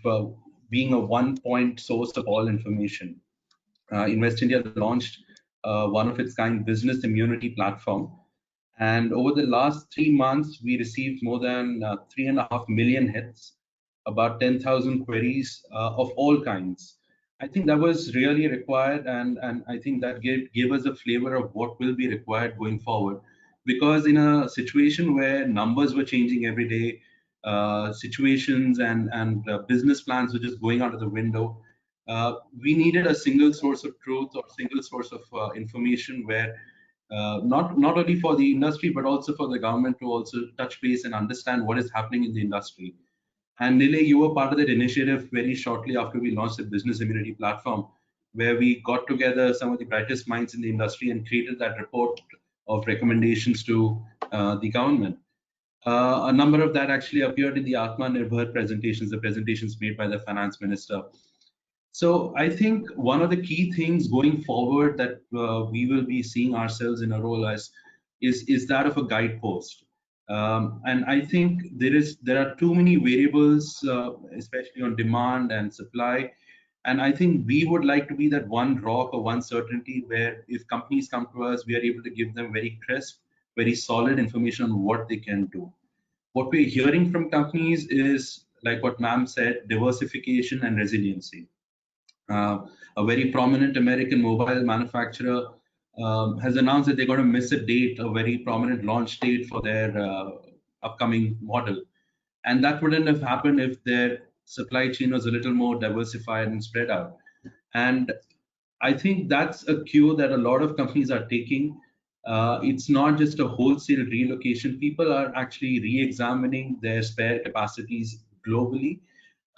Speaker 6: being a one-point source of all information. Invest India launched one of its kind business immunity platform. And over the last 3 months, we received more than 3.5 million hits, about 10,000 queries of all kinds. I think that was really required, and I think that gave us a flavor of what will be required going forward. Because in a situation where numbers were changing every day, situations and business plans were just going out of the window, we needed a single source of truth or single source of information where not only for the industry but also for the government to also touch base and understand what is happening in the industry. And Nile, you were part of that initiative very shortly after we launched the business immunity platform, where we got together some of the brightest minds in the industry and created that report of recommendations to the government. A number of that actually appeared in the Atmanirbhar presentations, the presentations made by the finance minister. So I think one of the key things going forward that we will be seeing ourselves in a role as is that of a guidepost. And I think there are too many variables, especially on demand and supply. And I think we would like to be that one rock or one certainty where if companies come to us, we are able to give them very crisp, very solid information on what they can do. What we're hearing from companies is, like what ma'am said, diversification and resiliency. A very prominent American mobile manufacturer has announced that they're going to miss a date, a very prominent launch date for their upcoming model. And that wouldn't have happened if their supply chain was a little more diversified and spread out. And I think that's a cue that a lot of companies are taking. It's not just a wholesale relocation. People are actually re-examining their spare capacities globally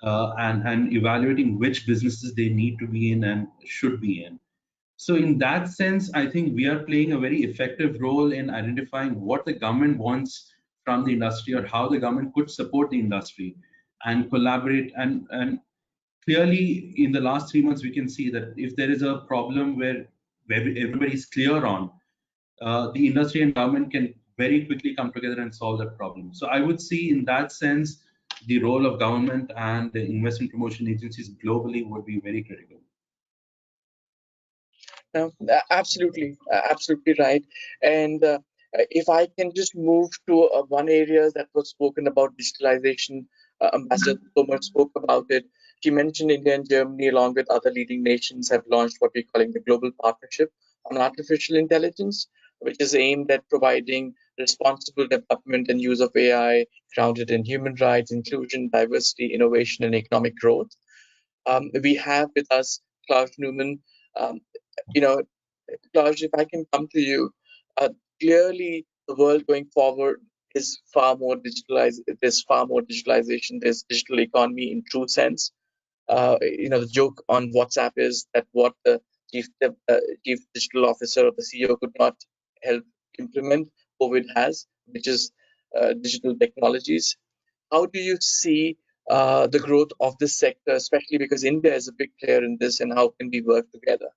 Speaker 6: and evaluating which businesses they need to be in and should be in. So in that sense, I think we are playing a very effective role in identifying what the government wants from the industry or how the government could support the industry and collaborate. And clearly, in the last 3 months, we can see that if there is a problem where everybody is clear on, the industry and government can very quickly come together and solve that problem. So I would see in that sense, the role of government and the investment promotion agencies globally would be very critical.
Speaker 2: No, absolutely right. And if I can just move to one area that was spoken about, digitalization, Ambassador Tomar spoke about it. She mentioned India and Germany, along with other leading nations, have launched what we're calling the Global Partnership on Artificial Intelligence, which is aimed at providing responsible development and use of AI grounded in human rights, inclusion, diversity, innovation, and economic growth. We have with us Klaus Newman. Um, Klaus, if I can come to you, clearly the world going forward is far more digitalized. There's far more digitalization. There's digital economy in true sense. the joke on WhatsApp is that what the chief digital officer or the CEO could not help implement, COVID has, which is digital technologies. How do you see the growth of this sector, especially because India is a big player in this, and how can we work together?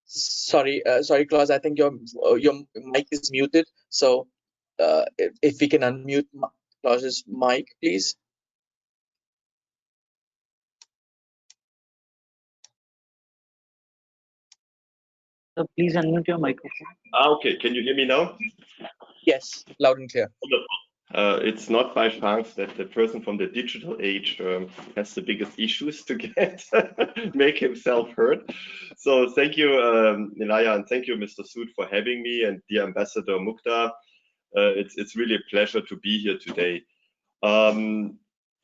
Speaker 2: Sorry, Klaus, I think your mic is muted. So if we can unmute Klaus's mic, please.
Speaker 7: So please unmute your microphone.
Speaker 8: Okay, can you hear me now?
Speaker 2: Yes, loud and clear.
Speaker 8: It's not by chance that the person from the digital age has the biggest issues to get make himself heard. So thank you, Nilaya, and thank you, Mr. Sood, for having me, and dear Ambassador Mukta. It's really a pleasure to be here today.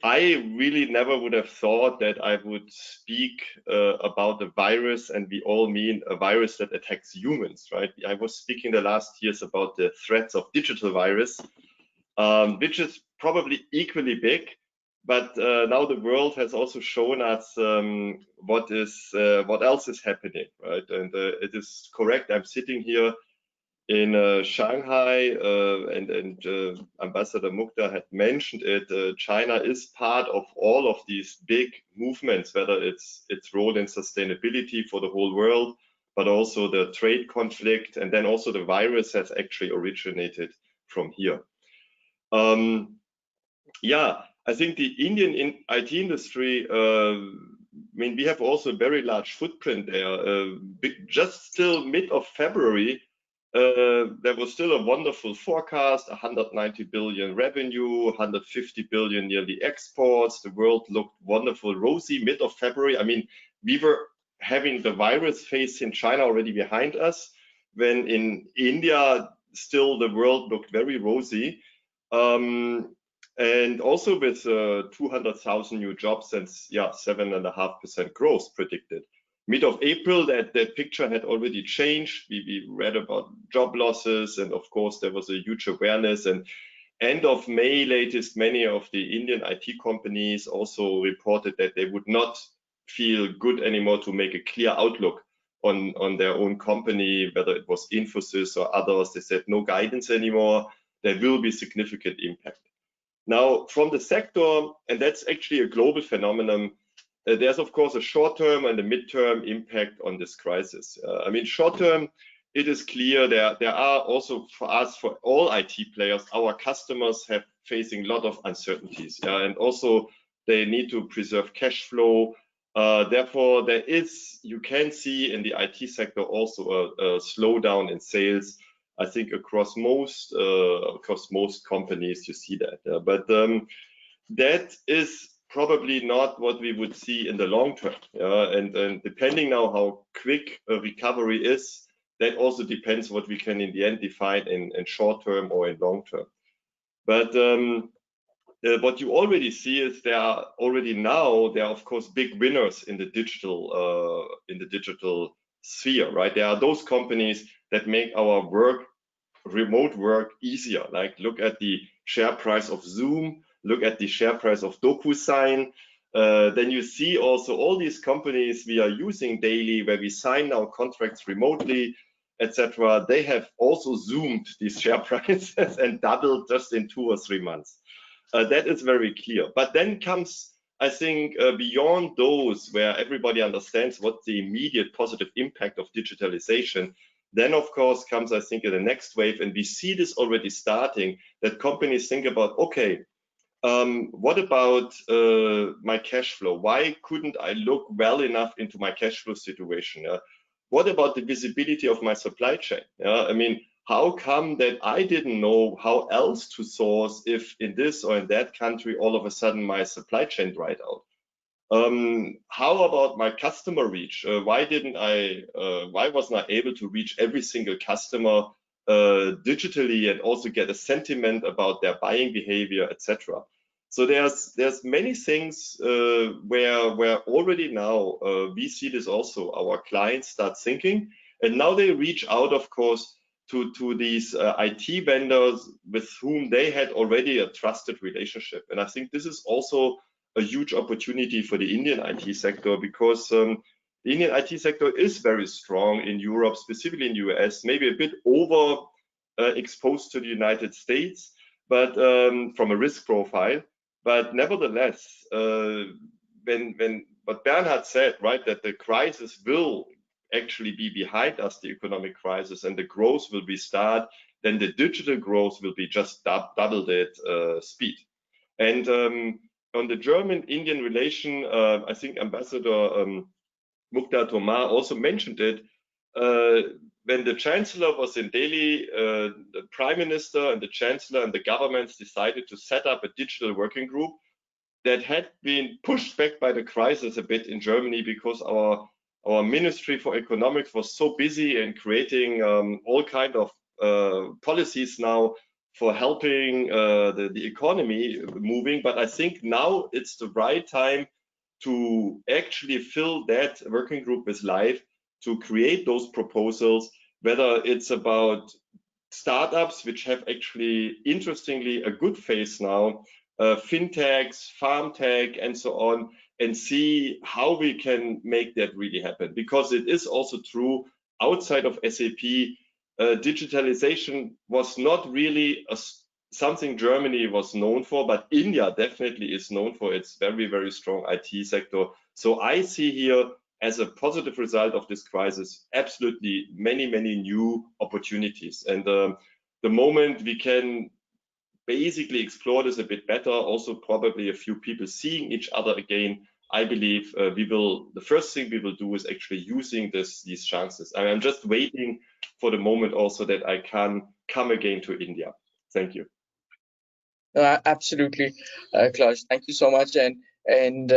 Speaker 8: I really never would have thought that I would speak about a virus, and we all mean a virus that attacks humans, right? I was speaking the last years about the threats of digital virus, which is probably equally big, but now the world has also shown us what else is happening, right? And it is correct. I'm sitting here in Shanghai, and Ambassador Mukta had mentioned it. China is part of all of these big movements, whether it's its role in sustainability for the whole world, but also the trade conflict, and then also the virus has actually originated from here. Yeah, I think the Indian IT industry, I mean, we have also a very large footprint there. Just still mid of February, there was still a wonderful forecast, 190 billion revenue, 150 billion nearly exports. The world looked wonderful, rosy mid of February. I mean, we were having the virus phase in China already behind us, when in India, still the world looked very rosy. And also with 200,000 new jobs and 7.5% growth predicted. Mid of April, that picture had already changed. We read about job losses, and of course there was a huge awareness. And end of May latest, many of the Indian IT companies also reported that they would not feel good anymore to make a clear outlook on their own company, whether it was Infosys or others. They said no guidance anymore. There will be significant impact. Now, from the sector, and that's actually a global phenomenon, there's of course a short-term and a mid-term impact on this crisis. I mean, short-term, it is clear there are also for us, for all IT players, our customers have facing a lot of uncertainties, and also they need to preserve cash flow. Therefore, there is, you can see in the IT sector also a slowdown in sales. I think across most companies you see that, but that is probably not what we would see in the long term. And depending now how quick a recovery is, that also depends what we can in the end define in short term or in long term. But what you already see is there are of course big winners in the digital sphere, right? There are those companies that make our remote work easier. Like look at the share price of Zoom, look at the share price of DocuSign. Then you see also all these companies we are using daily, where we sign our contracts remotely, etc. They have also zoomed these share prices and doubled just in 2 or 3 months. That is very clear. But then comes, I think, beyond those where everybody understands what the immediate positive impact of digitalization, then of course comes, I think, in the next wave, and we see this already starting, that companies think about, okay, what about my cash flow? Why couldn't I look well enough into my cash flow situation? What about the visibility of my supply chain? I mean, how come that I didn't know how else to source if in this or in that country all of a sudden my supply chain dried out? How about my customer reach? Why wasn't I able to reach every single customer digitally and also get a sentiment about their buying behavior, etc.? So there's many things where already now we see this also. Our clients start thinking, and now they reach out, of course, to these IT vendors with whom they had already a trusted relationship. And I think this is also a huge opportunity for the Indian IT sector, because the Indian IT sector is very strong in Europe, specifically in the US, maybe a bit over exposed to the United States, but from a risk profile. But nevertheless, when what Bernhard said, right, that the crisis will actually be behind us, the economic crisis, and the growth will restart, then the digital growth will be just double that speed. And on the German-Indian relation, I think Ambassador Mukta Toma also mentioned it. When the Chancellor was in Delhi, the Prime Minister and the Chancellor and the governments decided to set up a digital working group that had been pushed back by the crisis a bit in Germany, because our Ministry for Economics was so busy in creating all kind of policies now for helping the economy moving. But I think now it's the right time to actually fill that working group with life, to create those proposals, whether it's about startups, which have actually, interestingly, a good phase now, fintechs, farm tech, and so on, and see how we can make that really happen. Because it is also true, outside of SAP, digitalization was not really something Germany was known for, but India definitely is known for its very, very strong IT sector. So I see here, as a positive result of this crisis, absolutely many, many new opportunities. And the moment we can basically explore this a bit better, also probably a few people seeing each other again, I believe the first thing we will do is actually using these chances. I'm just waiting for the moment also that I can come again to India. Thank you.
Speaker 2: Absolutely, Klaus. Thank you so much, and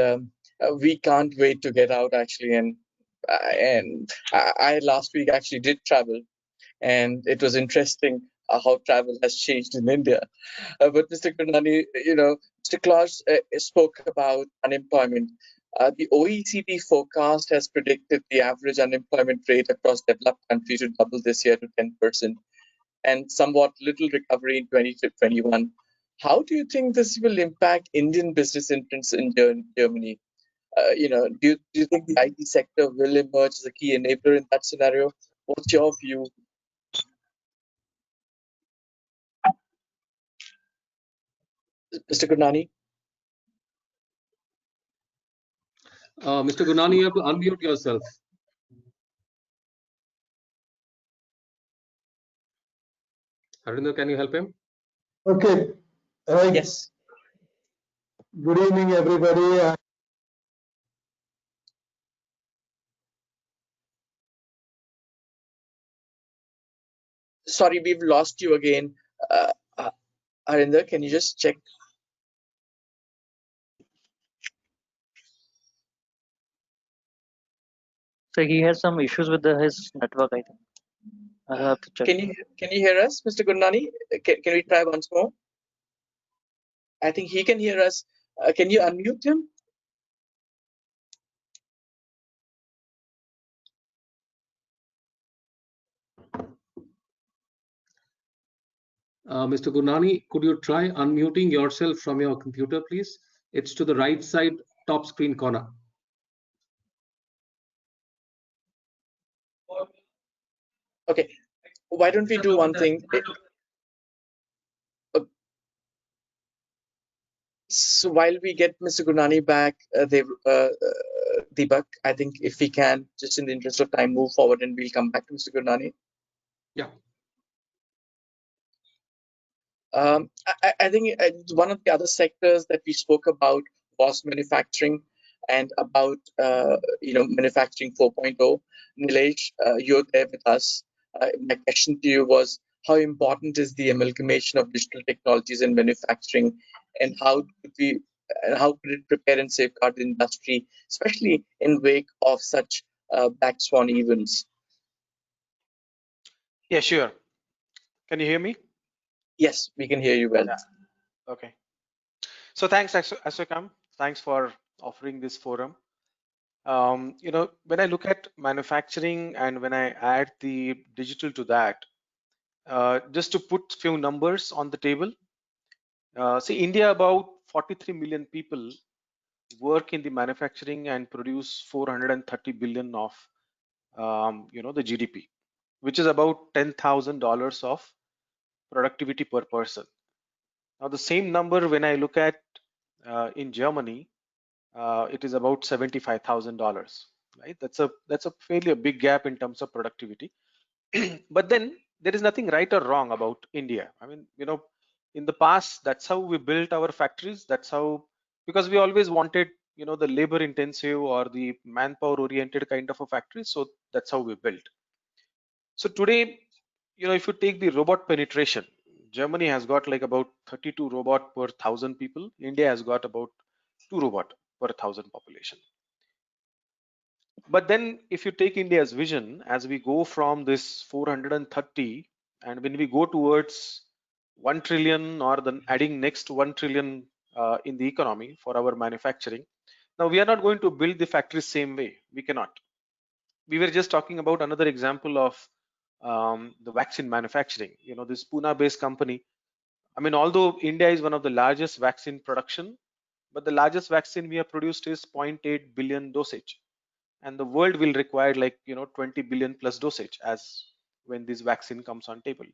Speaker 2: we can't wait to get out actually. And I last week actually did travel, and it was interesting how travel has changed in India. But Mr. Gurnani, Mr. Klaus spoke about unemployment. The OECD forecast has predicted the average unemployment rate across developed countries to double this year to 10%, and somewhat little recovery in 2021. How do you think this will impact Indian business entrants in Germany? Do you think the IT sector will emerge as a key enabler in that scenario? What's your view? Mr. Gurnani?
Speaker 3: Mr. Gurnani, you have to unmute yourself. Harinder, can you help him?
Speaker 9: Okay. Right.
Speaker 2: Yes.
Speaker 9: Good evening, everybody.
Speaker 2: Sorry, we've lost you again. Harinder, can you just check?
Speaker 7: So he has some issues with his network, I think. I'll have to check.
Speaker 2: Can you hear us, Mr. Gurnani? Can we try once more? I think he can hear us. Can you unmute him?
Speaker 3: Mr. Gurnani, could you try unmuting yourself from your computer, please? It's to the right side, top screen corner.
Speaker 2: Okay. Why don't we do one thing? So while we get Mr. Gurnani back, Deepak, I think if we can, just in the interest of time, move forward and we'll come back to Mr. Gurnani.
Speaker 3: Yeah.
Speaker 2: I think one of the other sectors that we spoke about was manufacturing, and about manufacturing 4.0. Nilesh, you're there with us. My question to you was, how important is the amalgamation of digital technologies in manufacturing, and how could it prepare and safeguard the industry, especially in wake of such black swan events?
Speaker 10: Yeah, sure. Can you hear me?
Speaker 2: Yes, we can hear you well.
Speaker 10: Yeah. Okay. So thanks, ASSOCHAM. Thanks for offering this forum. When I look at manufacturing and when I add the digital to that, just to put few numbers on the table, see, India, about 43 million people work in the manufacturing and produce 430 billion of the GDP, which is about $10,000 of productivity per person. Now the same number, when I look at in Germany, it is about $75,000. Right? That's a fairly a big gap in terms of productivity. But then there is nothing right or wrong about India. I mean, in the past, that's how we built our factories. That's how, because we always wanted, the labor intensive or the manpower oriented kind of a factory. So that's how we built. So today, if you take the robot penetration, Germany has got like about 32 robot per 1,000 people. India has got about 2 robot per 1,000 population. But then if you take India's vision, as we go from this 430, and when we go towards 1 trillion, or then adding next 1 trillion in the economy for our manufacturing, now we are not going to build the factory same way. We cannot. We were just talking about another example of the vaccine manufacturing. This Pune-based company. I mean, although India is one of the largest vaccine production, but the largest vaccine we have produced is 0.8 billion dosage, and the world will require like 20 billion plus dosage as when this vaccine comes on table.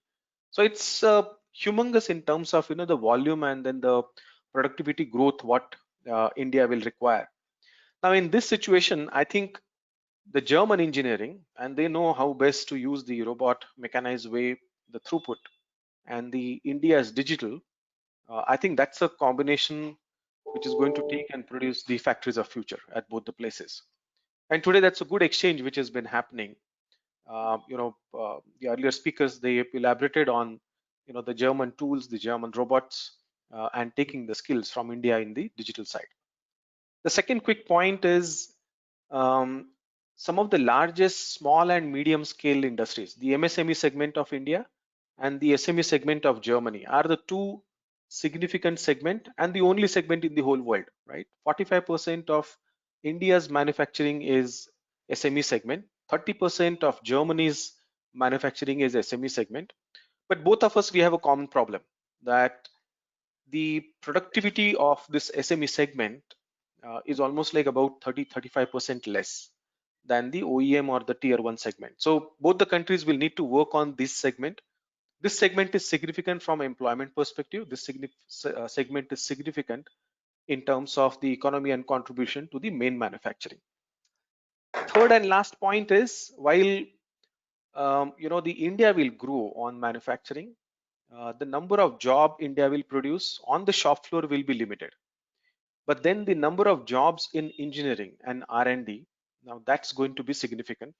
Speaker 10: So it's humongous in terms of the volume and then the productivity growth what India will require. Now in this situation, I think the German engineering, and they know how best to use the robot mechanized way, the throughput, and the India's digital. I think that's a combination which is going to take and produce the factories of future at both the places. And today that's a good exchange which has been happening. The earlier speakers, they elaborated on the German tools, the German robots, and taking the skills from India in the digital side. The second quick point is some of the largest small and medium scale industries, the MSME segment of India and the SME segment of Germany, are the two significant segment and the only segment in the whole world, right? 45% of India's manufacturing is SME segment, 30% of Germany's manufacturing is SME segment. But both of us, we have a common problem, that the productivity of this SME segment is almost like about 30-35% less than the OEM or the tier 1 segment. So both the countries will need to work on this segment. This segment is significant from employment perspective. This segment is significant in terms of the economy and contribution to the main manufacturing. Third and last point is, while the India will grow on manufacturing, the number of job India will produce on the shop floor will be limited. But then the number of jobs in engineering and R&D, now that's going to be significant,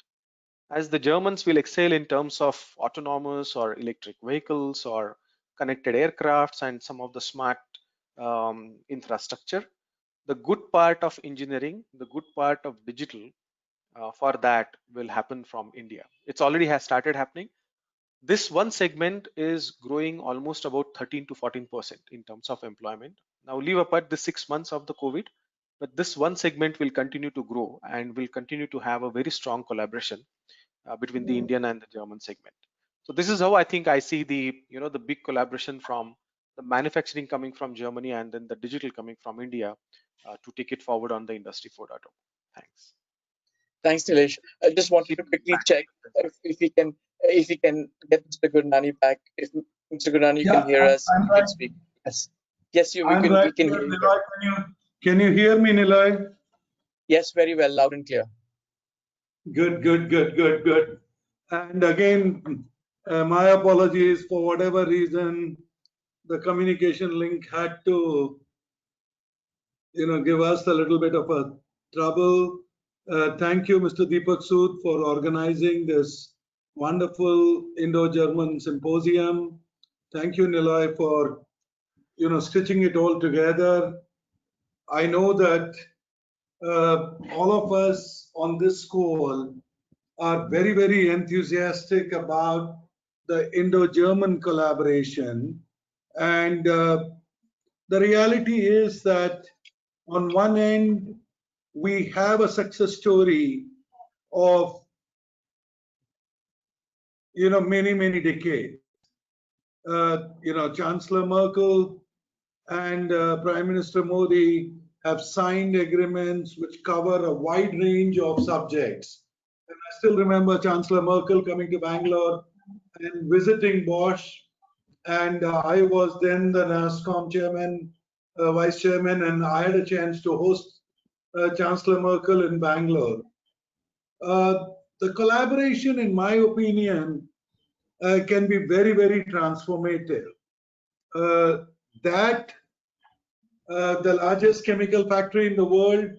Speaker 10: as the Germans will excel in terms of autonomous or electric vehicles or connected aircrafts and some of the smart infrastructure. The good part of engineering, the good part of digital, for that will happen from India. It's already has started happening. This one segment is growing almost about 13 to 14% in terms of employment. Now leave apart the 6 months of the COVID, but this one segment will continue to grow and will continue to have a very strong collaboration between the Indian and the German segment. So this is how I think I see the the big collaboration from the manufacturing coming from Germany and then the digital coming from India to take it forward on the Industry 4.0. Thanks.
Speaker 2: Thanks, Nilesh. I just wanted to quickly check if we can get Mr. Gurnani back. If Mr. Gurnani can hear us,
Speaker 9: I'm
Speaker 2: you
Speaker 9: right.
Speaker 2: can speak. Yes, yes, we
Speaker 9: I'm
Speaker 2: can
Speaker 9: right
Speaker 2: hear
Speaker 9: here,
Speaker 2: you.
Speaker 9: Nilay. Can you hear me, Nilay?
Speaker 2: Yes, very well, loud and clear.
Speaker 9: Good. And again, my apologies for whatever reason the communication link had to, give us a little bit of a trouble. Thank you, Mr. Deepak Sood, for organizing this wonderful Indo-German symposium. Thank you, Nilay, for stitching it all together. I know that all of us on this call are very, very enthusiastic about the Indo-German collaboration. And the reality is that on one end, we have a success story of many decades. Chancellor Merkel and Prime Minister Modi have signed agreements which cover a wide range of subjects. And I still remember Chancellor Merkel coming to Bangalore and visiting Bosch. And I was then the NASSCOM chairman, vice chairman, and I had a chance to host Chancellor Merkel in Bangalore. The collaboration, in my opinion, can be very, very transformative. That the largest chemical factory in the world,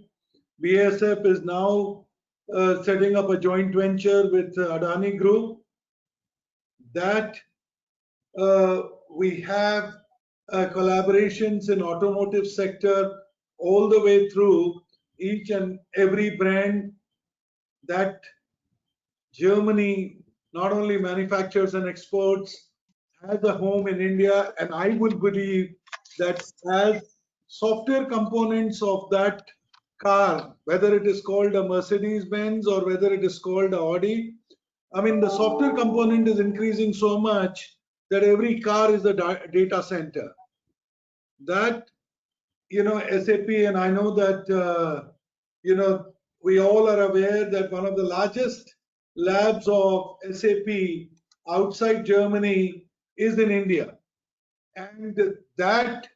Speaker 9: BASF, is now setting up a joint venture with Adani Group. That we have collaborations in automotive sector all the way through each and every brand that Germany not only manufactures and exports, has a home in India, and I would believe that as software components of that car, whether it is called a Mercedes-Benz or whether it is called a Audi, I mean, the software component is increasing so much that every car is a data center. That, SAP, and I know that, we all are aware that one of the largest labs of SAP outside Germany is in India. And that,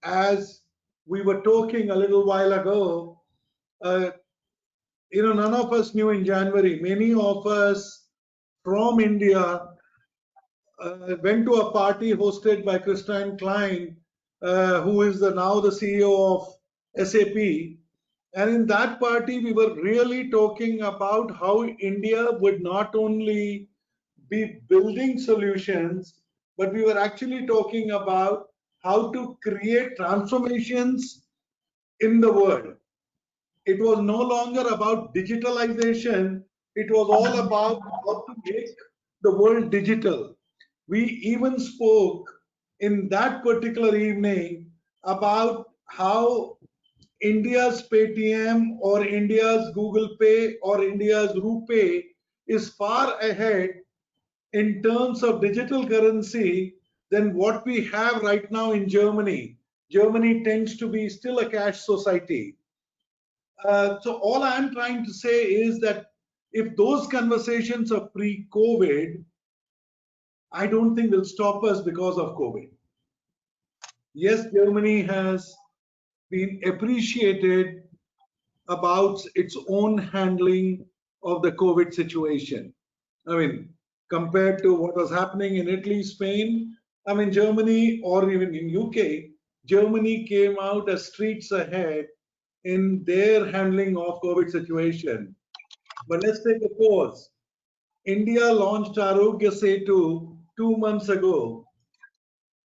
Speaker 9: as we were talking a little while ago, none of us knew in January. Many of us from India went to a party hosted by Christine Klein, who is now the CEO of SAP. And in that party, we were really talking about how India would not only be building solutions, but we were actually talking about how to create transformations in the world. It was no longer about digitalization. It was all about how to make the world digital. We even spoke in that particular evening about how India's Paytm or India's Google Pay or India's RuPay is far ahead in terms of digital currency than what we have right now in Germany. Germany tends to be still a cash society. So all I'm trying to say is that if those conversations are pre-COVID, I don't think will stop us because of COVID. Yes, Germany has been appreciated about its own handling of the COVID situation. I mean, compared to what was happening in Italy, Spain, I mean, Germany, or even in UK, Germany came out as streets ahead in their handling of COVID situation. But let's take a pause. India launched Arogya Setu 2 months ago.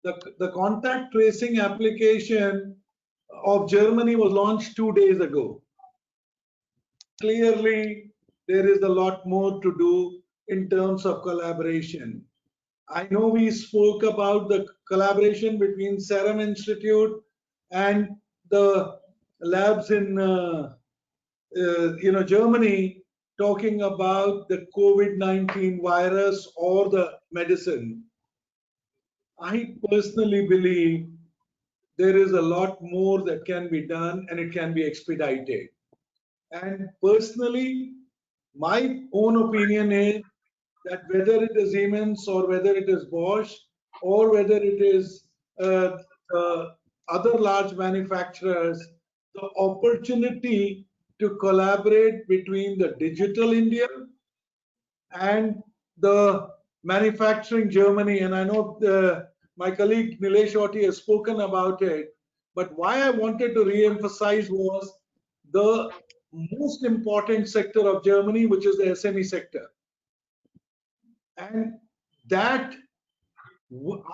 Speaker 9: The contact tracing application of Germany was launched 2 days ago. Clearly, there is a lot more to do in terms of collaboration. I know we spoke about the collaboration between Serum Institute and the labs in Germany, talking about the COVID-19 virus or the medicine. I personally believe there is a lot more that can be done and it can be expedited. And personally, my own opinion is that whether it is Siemens or whether it is Bosch or whether it is other large manufacturers, the opportunity to collaborate between the digital India and the manufacturing Germany, and I know my colleague Nilesh Otti has spoken about it, but why I wanted to re-emphasize was the most important sector of Germany, which is the SME sector. And that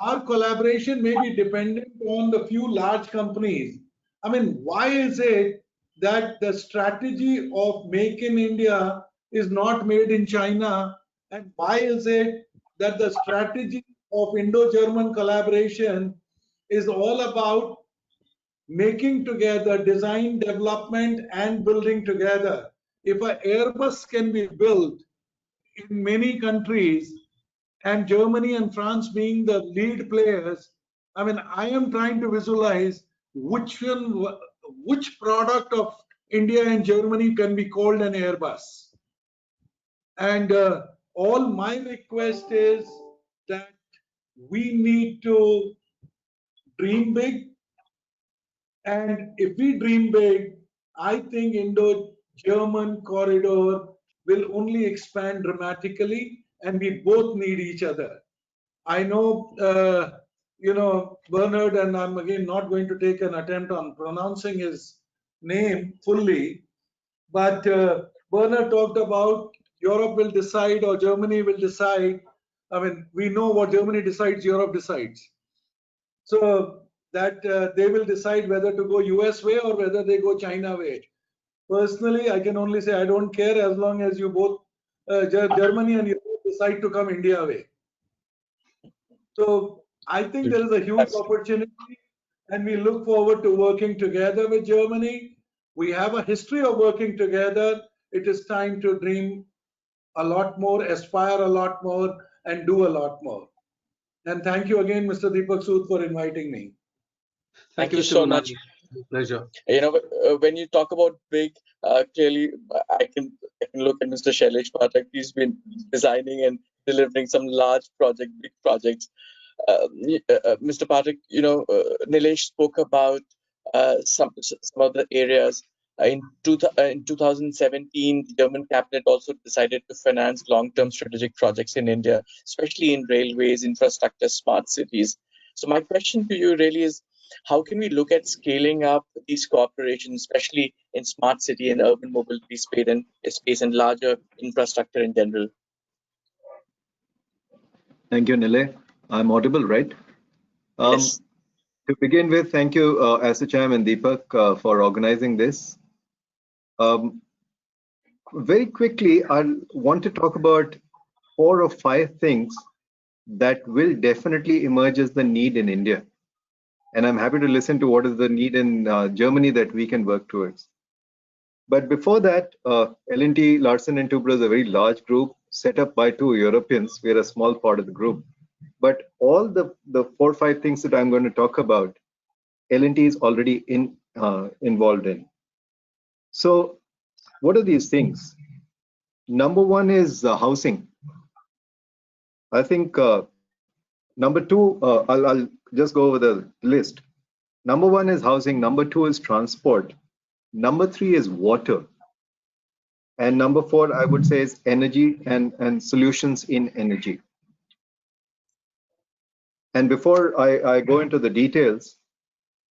Speaker 9: our collaboration may be dependent on the few large companies. I mean, why is it that the strategy of Make in India is not made in China? And why is it that the strategy of Indo-German collaboration is all about making together design, development, and building together? If an Airbus can be built in many countries, and Germany and France being the lead players, I mean, I am trying to visualize which product of India and Germany can be called an Airbus. And all my request is that we need to dream big. And if we dream big, I think Indo-German corridor will only expand dramatically, and we both need each other. I know, Bernard, and I'm again not going to take an attempt on pronouncing his name fully, but Bernard talked about Europe will decide or Germany will decide. I mean, we know what Germany decides, Europe decides. So that they will decide whether to go US way or whether they go China way. Personally, I can only say I don't care as long as you both, Germany and Europe, decide to come India way. So I think there is a huge opportunity, and we look forward to working together with Germany. We have a history of working together. It is time to dream a lot more, aspire a lot more, and do a lot more. And thank you again, Mr. Deepak Sood, for inviting me.
Speaker 2: Thank you
Speaker 3: Mr.
Speaker 2: so much.
Speaker 3: Pleasure.
Speaker 2: When you talk about big, clearly I can look at Mr. Shailesh Pathak. He's been designing and delivering some large big projects. Mr. Pathak, Nilesh spoke about some of the areas. In 2017, the German cabinet also decided to finance long-term strategic projects in India, especially in railways, infrastructure, smart cities. So my question to you really is, how can we look at scaling up these cooperations, especially in smart city and urban mobility space and larger infrastructure in general?
Speaker 11: Thank you, Nile. I'm audible, right?
Speaker 2: Yes.
Speaker 11: To begin with, thank you, ASSOCHAM and Deepak, for organizing this. Very quickly, I want to talk about 4 or 5 things that will definitely emerge as the need in India. And I'm happy to listen to what is the need in Germany that we can work towards. But before that, L&T Larsen & Toubro is a very large group set up by 2 Europeans. We're a small part of the group. But all the 4 or 5 things that I'm going to talk about, L&T is already involved in. So what are these things? Number 1 is housing. I think number 2, I'll just go over the list. Number 1 is housing. Number 2 is transport. Number 3 is water. And number 4, I would say, is energy and solutions in energy. And before I go into the details,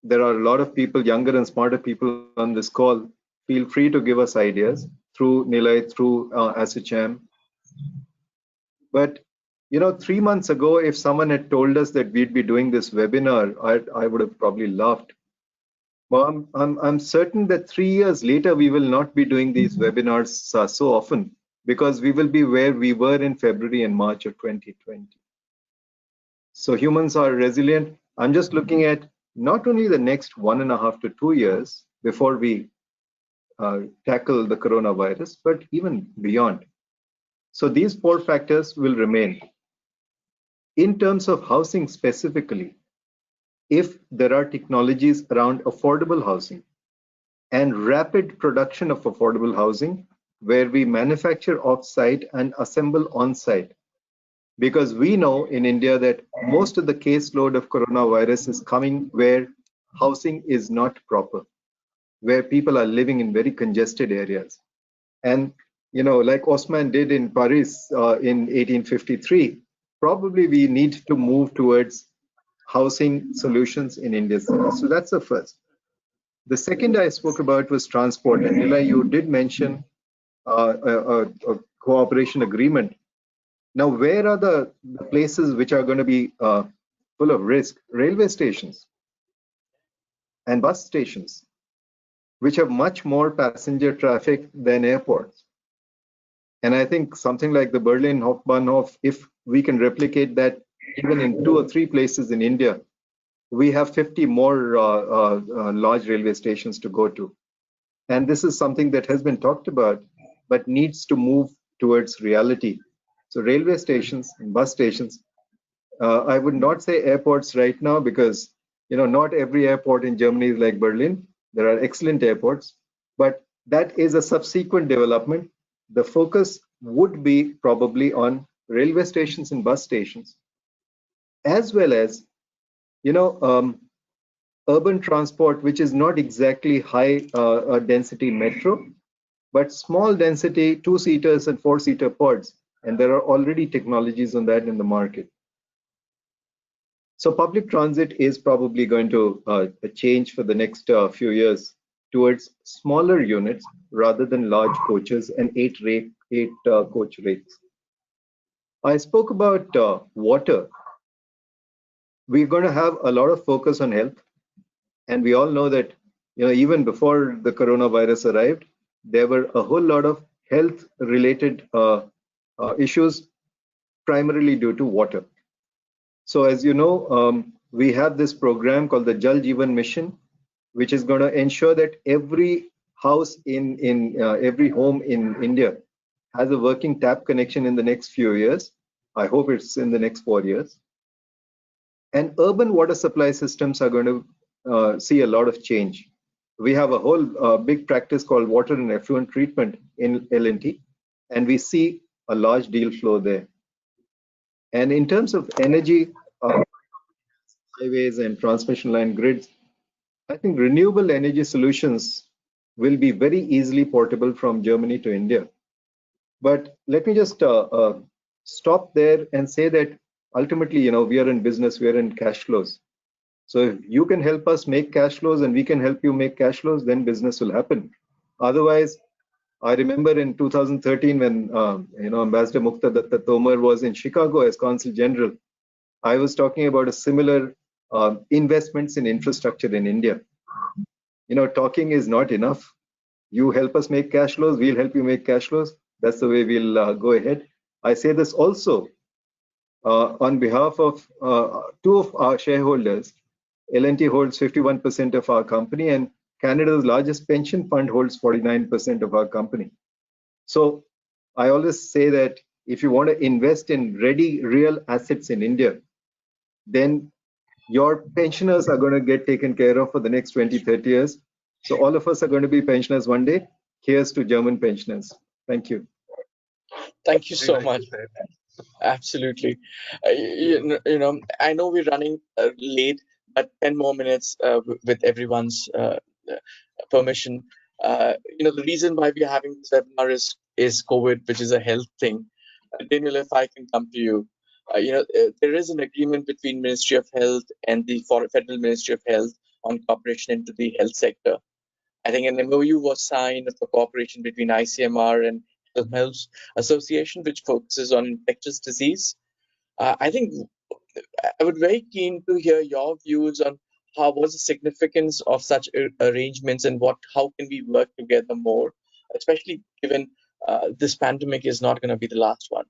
Speaker 11: there are a lot of people, younger and smarter people on this call. Feel free to give us ideas through Nilay, through ASSOCHAM. But 3 months ago, if someone had told us that we'd be doing this webinar, I would have probably laughed. Well, I'm certain that 3 years later, we will not be doing these webinars so often, because we will be where we were in February and March of 2020. So humans are resilient. I'm just looking at not only the next 1.5 to 2 years before we tackle the coronavirus, but even beyond. So these 4 factors will remain. In terms of housing specifically, if there are technologies around affordable housing and rapid production of affordable housing, where we manufacture off-site and assemble on-site, because we know in India that most of the caseload of coronavirus is coming where housing is not proper, where people are living in very congested areas. And like Osman did in Paris in 1853, probably we need to move towards housing solutions in India. So that's the first. The second I spoke about was transport. And Nila, you did mention a cooperation agreement. Now, where are the places which are going to be full of risk? Railway stations and bus stations, which have much more passenger traffic than airports. And I think something like the Berlin Hauptbahnhof, if we can replicate that even in 2 or 3 places in India, we have 50 more large railway stations to go to. And this is something that has been talked about, but needs to move towards reality. So railway stations and bus stations. I would not say airports right now because not every airport in Germany is like Berlin. There are excellent airports, but that is a subsequent development. The focus would be probably on railway stations and bus stations, as well as urban transport, which is not exactly high density metro, but small density two-seaters and four-seater pods, and there are already technologies on that in the market. So public transit is probably going to change for the next few years towards smaller units rather than large coaches and eight coach rates. I spoke about water. We're going to have a lot of focus on health, and we all know that even before the coronavirus arrived, there were a whole lot of health-related issues, primarily due to water. So as you know, we have this program called the Jal Jeevan Mission, which is going to ensure that every house in every home in India has a working tap connection in the next few years. I hope it's in the next 4 years. And urban water supply systems are going to see a lot of change. We have a whole big practice called water and effluent treatment in L&T, and we see a large deal flow there. And in terms of energy, highways and transmission line grids, I think renewable energy solutions will be very easily portable from Germany to India. But let me just stop there and say that ultimately, we are in business, we are in cash flows. So if you can help us make cash flows and we can help you make cash flows, then business will happen. Otherwise, I remember in 2013 when Ambassador Mukta Datta Tomar was in Chicago as Consul General, I was talking about a similar investments in infrastructure in India. Talking is not enough. You help us make cash flows, we'll help you make cash flows. That's the way we'll go ahead. I say this also on behalf of two of our shareholders. L&T holds 51% of our company, and Canada's largest pension fund holds 49% of our company. So I always say that if you want to invest in ready, real assets in India, then your pensioners are going to get taken care of for the next 20, 30 years. So all of us are going to be pensioners one day. Here's to German pensioners. Thank you.
Speaker 2: Thank you so much. Absolutely. I know we're running late, but 10 more minutes with everyone's permission. The reason why we're having this webinar is COVID, which is a health thing. Daniel, if I can come to you. There is an agreement between Ministry of Health and the Federal Ministry of Health on cooperation into the health sector. I think an MOU was signed for cooperation between ICMR and Health Association, which focuses on infectious disease. I think I would be very keen to hear your views on what's the significance of such arrangements and how can we work together more, especially given this pandemic is not going to be the last one.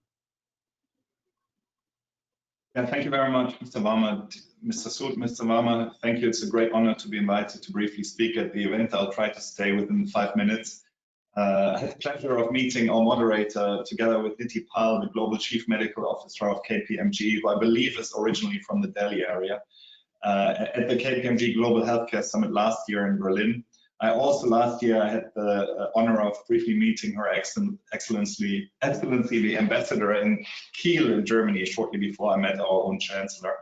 Speaker 12: Yeah, thank you very much, Mr. Varma. Mr. Sood, Mr. Varma, thank you. It's a great honor to be invited to briefly speak at the event. I'll try to stay within 5 minutes. I had the pleasure of meeting our moderator together with Niti Pal, the Global Chief Medical Officer of KPMG, who I believe is originally from the Delhi area, at the KPMG Global Healthcare Summit last year in Berlin. I also last year I had the honor of briefly meeting Her Excellency, the Ambassador in Kiel in Germany shortly before I met our own Chancellor.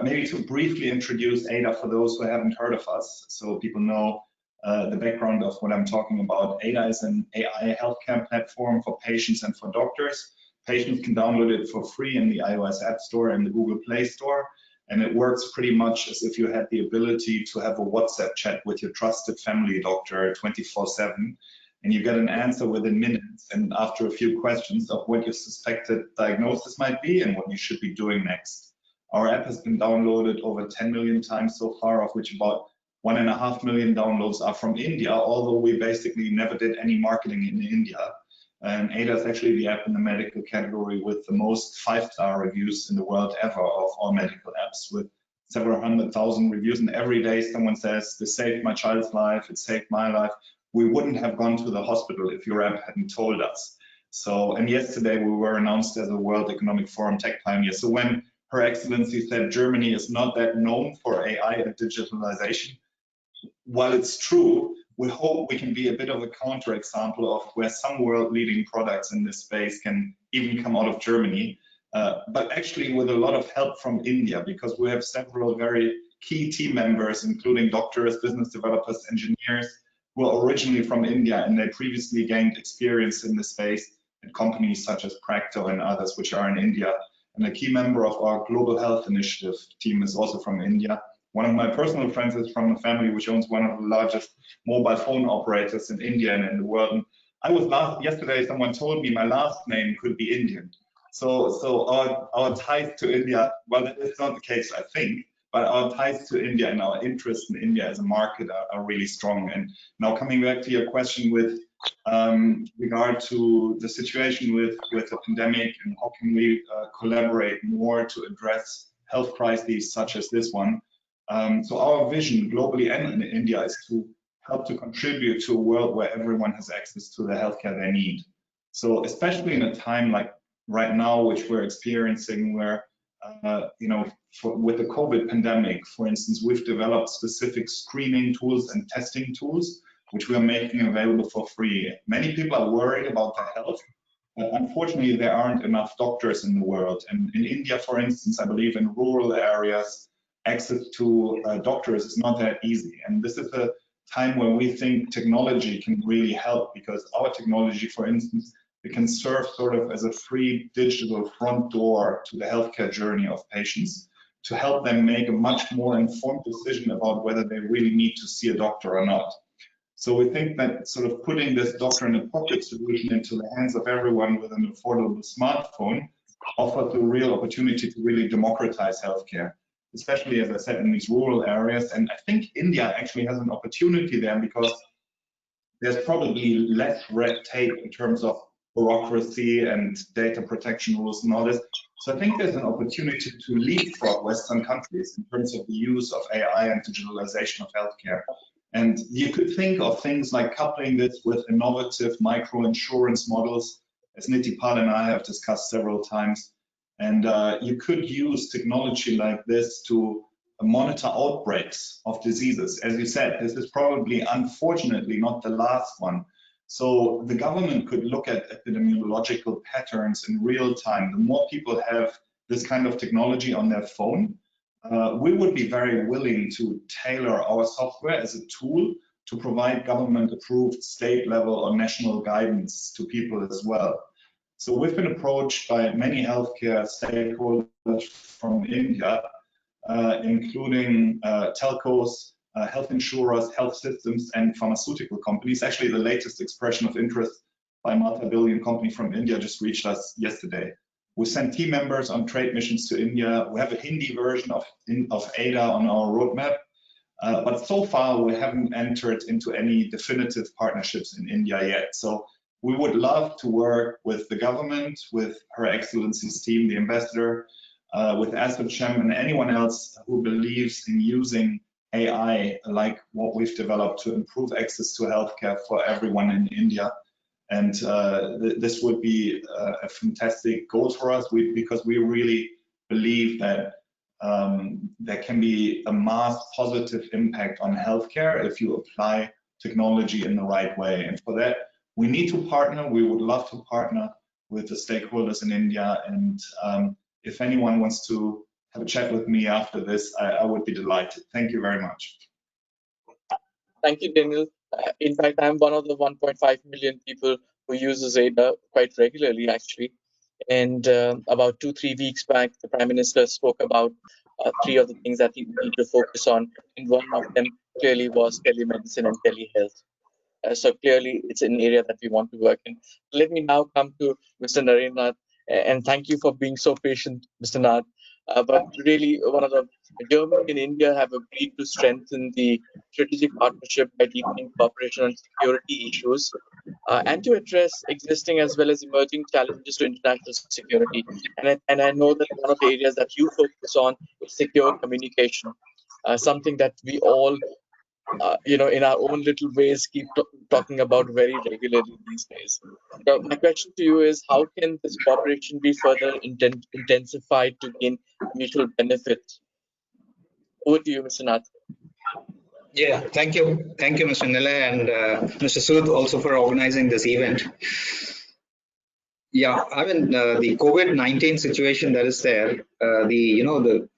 Speaker 12: Maybe to briefly introduce ADA for those who haven't heard of us, so people know the background of what I'm talking about. ADA is an AI healthcare platform for patients and for doctors. Patients can download it for free in the iOS App Store and the Google Play Store. And it works pretty much as if you had the ability to have a WhatsApp chat with your trusted family doctor 24/7. And you get an answer within minutes and after a few questions of what your suspected diagnosis might be and what you should be doing next. Our app has been downloaded over 10 million times so far, of which about 1.5 million downloads are from India, although we basically never did any marketing in India. And ADA is actually the app in the medical category with the most 5-star reviews in the world ever of all medical apps, with several 100,000 reviews. And every day someone says, this saved my child's life, it saved my life. We wouldn't have gone to the hospital if your app hadn't told us. So, and yesterday we were announced as a World Economic Forum Tech Pioneer. So when Her Excellency said Germany is not that known for AI and digitalization, while it's true, we hope we can be a bit of a counterexample of where some world-leading products in this space can even come out of Germany, but actually with a lot of help from India, because we have several very key team members, including doctors, business developers, engineers, who are originally from India, and they previously gained experience in this space at companies such as Practo and others, which are in India. And a key member of our Global Health Initiative team is also from India. One of my personal friends is from a family which owns one of the largest mobile phone operators in India and in the world. And I was yesterday, someone told me my last name could be Indian. So our ties to India, well, that is not the case, I think, but our ties to India and our interest in India as a market are really strong. And now coming back to your question with regard to the situation with the pandemic and how can we collaborate more to address health crises such as this one. So our vision globally and in India is to help to contribute to a world where everyone has access to the healthcare they need. So especially in a time like right now, which we're experiencing, where with the COVID pandemic, for instance, we've developed specific screening tools and testing tools, which we are making available for free. Many people are worried about their health, but unfortunately there aren't enough doctors in the world. And in India, for instance, I believe in rural areas, access to doctors is not that easy. And this is a time where we think technology can really help, because our technology, for instance, it can serve sort of as a free digital front door to the healthcare journey of patients to help them make a much more informed decision about whether they really need to see a doctor or not. So we think that sort of putting this doctor in a pocket solution into the hands of everyone with an affordable smartphone offers a real opportunity to really democratize healthcare, especially, as I said, in these rural areas. And I think India actually has an opportunity there, because there's probably less red tape in terms of bureaucracy and data protection rules and all this. So I think there's an opportunity to leapfrog Western countries in terms of the use of AI and digitalization of healthcare. And you could think of things like coupling this with innovative micro-insurance models, as Nitipal and I have discussed several times. And you could use technology like this to monitor outbreaks of diseases. As you said, this is probably, unfortunately, not the last one. So the government could look at epidemiological patterns in real time. The more people have this kind of technology on their phone, we would be very willing to tailor our software as a tool to provide government-approved state-level or national guidance to people as well. So we've been approached by many healthcare stakeholders from India, including telcos, health insurers, health systems, and pharmaceutical companies. Actually, the latest expression of interest by a multi-billion company from India just reached us yesterday. We sent team members on trade missions to India. We have a Hindi version of ADA on our roadmap, but so far we haven't entered into any definitive partnerships in India yet. So we would love to work with the government, with Her Excellency's team, the ambassador, with ASSOCHAM and anyone else who believes in using AI like what we've developed to improve access to healthcare for everyone in India. And this would be a fantastic goal for us, because we really believe that there can be a mass positive impact on healthcare if you apply technology in the right way. And for that, we need to partner. We would love to partner with the stakeholders in India. And if anyone wants to have a chat with me after this, I would be delighted. Thank you very much.
Speaker 2: Thank you, Daniel. In fact, I'm one of the 1.5 million people who uses ADA quite regularly, actually. And about 2-3 weeks back, the Prime Minister spoke about 3 of the things that we need to focus on. And one of them clearly was telemedicine and telehealth. So clearly, it's an area that we want to work in. Let me now come to Mr. Narendranath, and thank you for being so patient, Mr. Nath. But really, Germany and India have agreed to strengthen the strategic partnership by deepening cooperation on security issues and to address existing as well as emerging challenges to international security. And I know that one of the areas that you focus on is secure communication, something that we all in our own little ways, keep talking about very regularly these days. My question to you is, how can this cooperation be further intensified to gain mutual benefit? Over to you, Mr. Nath.
Speaker 13: Yeah, thank you, Mr. Nilay, and Mr. Sood also for organizing this event. Yeah, I mean the COVID-19 situation that is there. The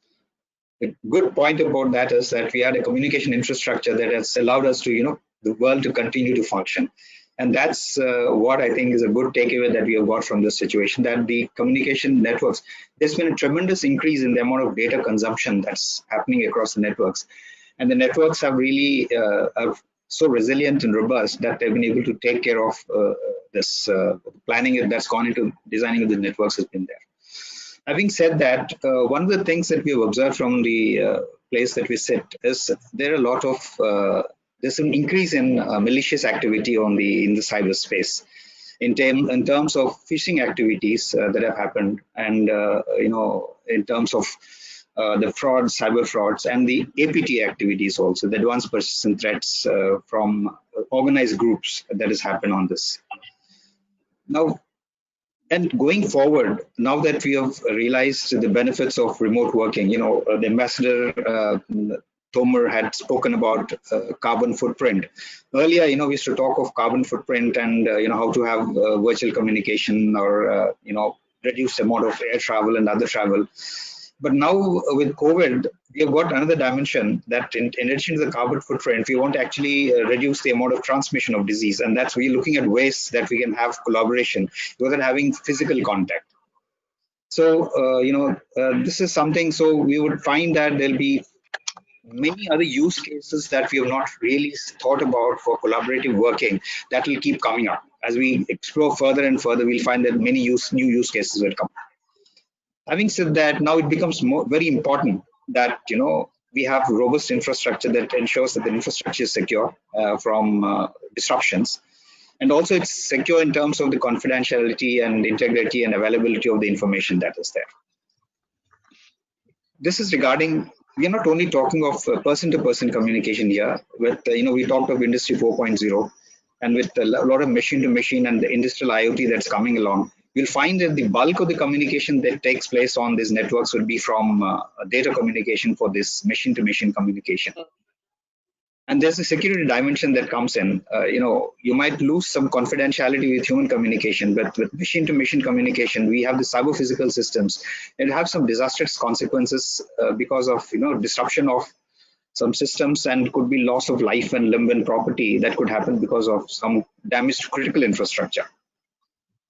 Speaker 13: good point about that is that we had a communication infrastructure that has allowed us to the world to continue to function, and that's what I think is a good takeaway that we have got from this situation. That the communication networks, there's been a tremendous increase in the amount of data consumption that's happening across the networks. And the networks have really are so resilient and robust that they've been able to take care of this planning that's gone into designing of the networks has been there. Having said that, one of the things that we have observed from the place that we sit is there are a lot of there's an increase in malicious activity in the cyberspace in terms of phishing activities that have happened, and in terms of the frauds, cyber frauds, and the APT activities also, the advanced persistent threats from organized groups that has happened on this. Now, and going forward, now that we have realized the benefits of remote working, the ambassador Tomer had spoken about carbon footprint. Earlier, we used to talk of carbon footprint and how to have virtual communication or reduce the amount of air travel and other travel. But now with COVID, we have got another dimension that in addition to the carbon footprint, we want to actually reduce the amount of transmission of disease. And that's we're looking at ways that we can have collaboration rather than having physical contact. So, this is something, so we would find that there'll be many other use cases that we have not really thought about for collaborative working that will keep coming up. As we explore further and further, we'll find that many new use cases will come. Having said that, now it becomes very important that we have robust infrastructure that ensures that the infrastructure is secure from disruptions, and also it's secure in terms of the confidentiality and integrity and availability of the information that is there. This is regarding, we are not only talking of person-to-person communication here. With we talked of Industry 4.0, and with a lot of machine-to-machine and the industrial IoT that's coming along, you'll find that the bulk of the communication that takes place on these networks will be from data communication for this machine-to-machine communication. And there's a security dimension that comes in. You might lose some confidentiality with human communication, but with machine-to-machine communication, we have the cyber-physical systems. It'll have some disastrous consequences because of disruption of some systems, and could be loss of life and limb and property that could happen because of some damage to critical infrastructure.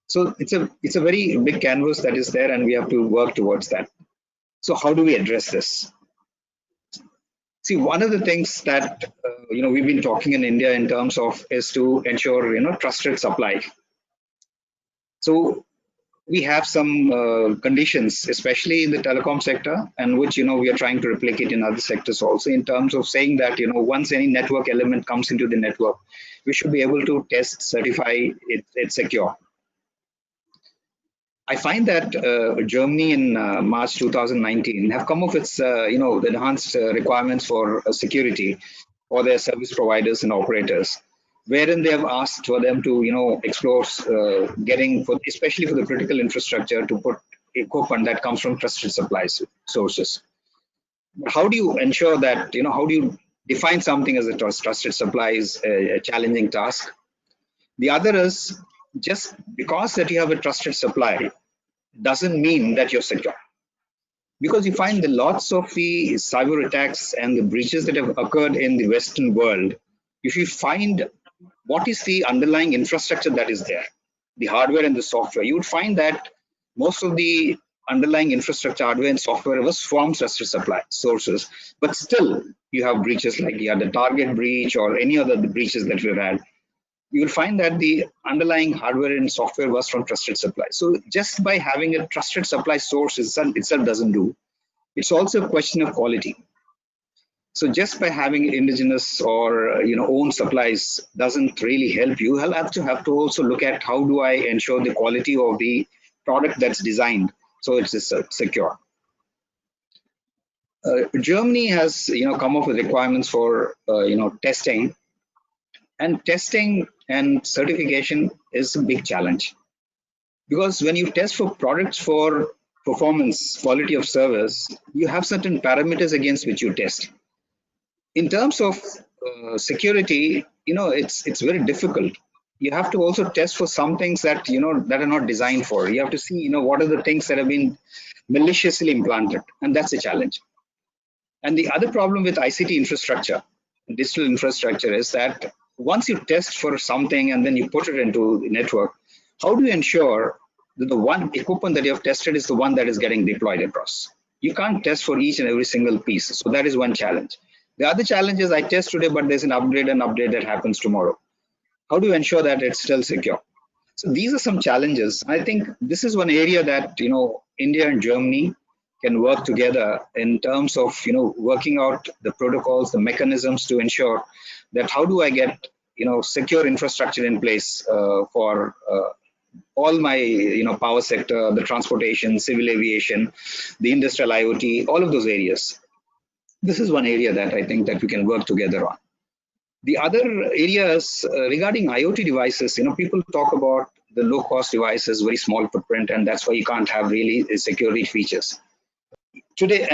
Speaker 13: So it's a very big canvas that is there, and we have to work towards that. So how do we address this? See, one of the things that we've been talking in India in terms of is to ensure trusted supply. So we have some conditions, especially in the telecom sector, and which we are trying to replicate in other sectors also, in terms of saying that once any network element comes into the network, we should be able to test, certify it's secure. I find that Germany in March 2019 have come up with the enhanced requirements for security for their service providers and operators, wherein they have asked for them to explore getting, especially for the critical infrastructure, to put equipment that comes from trusted supply sources. How do you ensure that how do you define something as a trusted supply is a challenging task. The other is, just because that you have a trusted supply doesn't mean that you're secure, because you find that lots of the cyber attacks and the breaches that have occurred in the Western world, if you find what is the underlying infrastructure that is there, the hardware and the software, you would find that most of the underlying infrastructure, hardware and software was from trusted supply sources, but still you have breaches like the Target breach or any other breaches that we've had. You will find that the underlying hardware and software was from trusted supply. So just by having a trusted supply source itself doesn't do. It's also a question of quality. So just by having indigenous or own supplies doesn't really help you. You'll have to also look at how do I ensure the quality of the product that's designed so it's secure. Germany has, come up with requirements for, testing, and testing and certification is a big challenge, because when you test for products for performance, quality of service, you have certain parameters against which you test. In terms of security, it's very difficult. You have to also test for some things that that are not designed for. You have to see what are the things that have been maliciously implanted, and that's a challenge. And the other problem with ICT infrastructure, digital infrastructure, is that once you test for something and then you put it into the network, how do you ensure that the one equipment that you have tested is the one that is getting deployed across? You can't test for each and every single piece. So that is one challenge. The other challenge is I test today, but there's an upgrade that happens tomorrow. How do you ensure that it's still secure? So these are some challenges. I think this is one area that India and Germany can work together in terms of working out the protocols, the mechanisms to ensure that how do I get secure infrastructure in place for all my power sector, the transportation, civil aviation, the industrial IoT, all of those areas. This is one area that I think that we can work together on. The other areas regarding IoT devices, people talk about the low-cost devices, very small footprint, and that's why you can't have really security features. Today,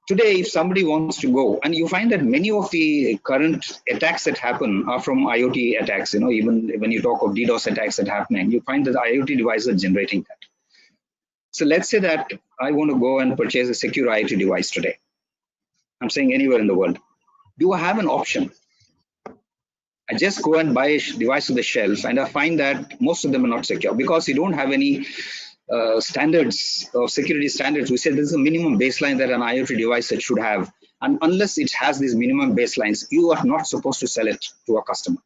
Speaker 13: if somebody wants to go, and you find that many of the current attacks that happen are from IoT attacks, even when you talk of DDoS attacks that are happening, you find that the IoT devices are generating that. So let's say that I want to go and purchase a secure IoT device today. I'm saying anywhere in the world. Do I have an option? I just go and buy a device to the shelf, and I find that most of them are not secure because you don't have any standards or security standards. We said there's a minimum baseline that an IoT device should have, and unless it has these minimum baselines, you are not supposed to sell it to a customer.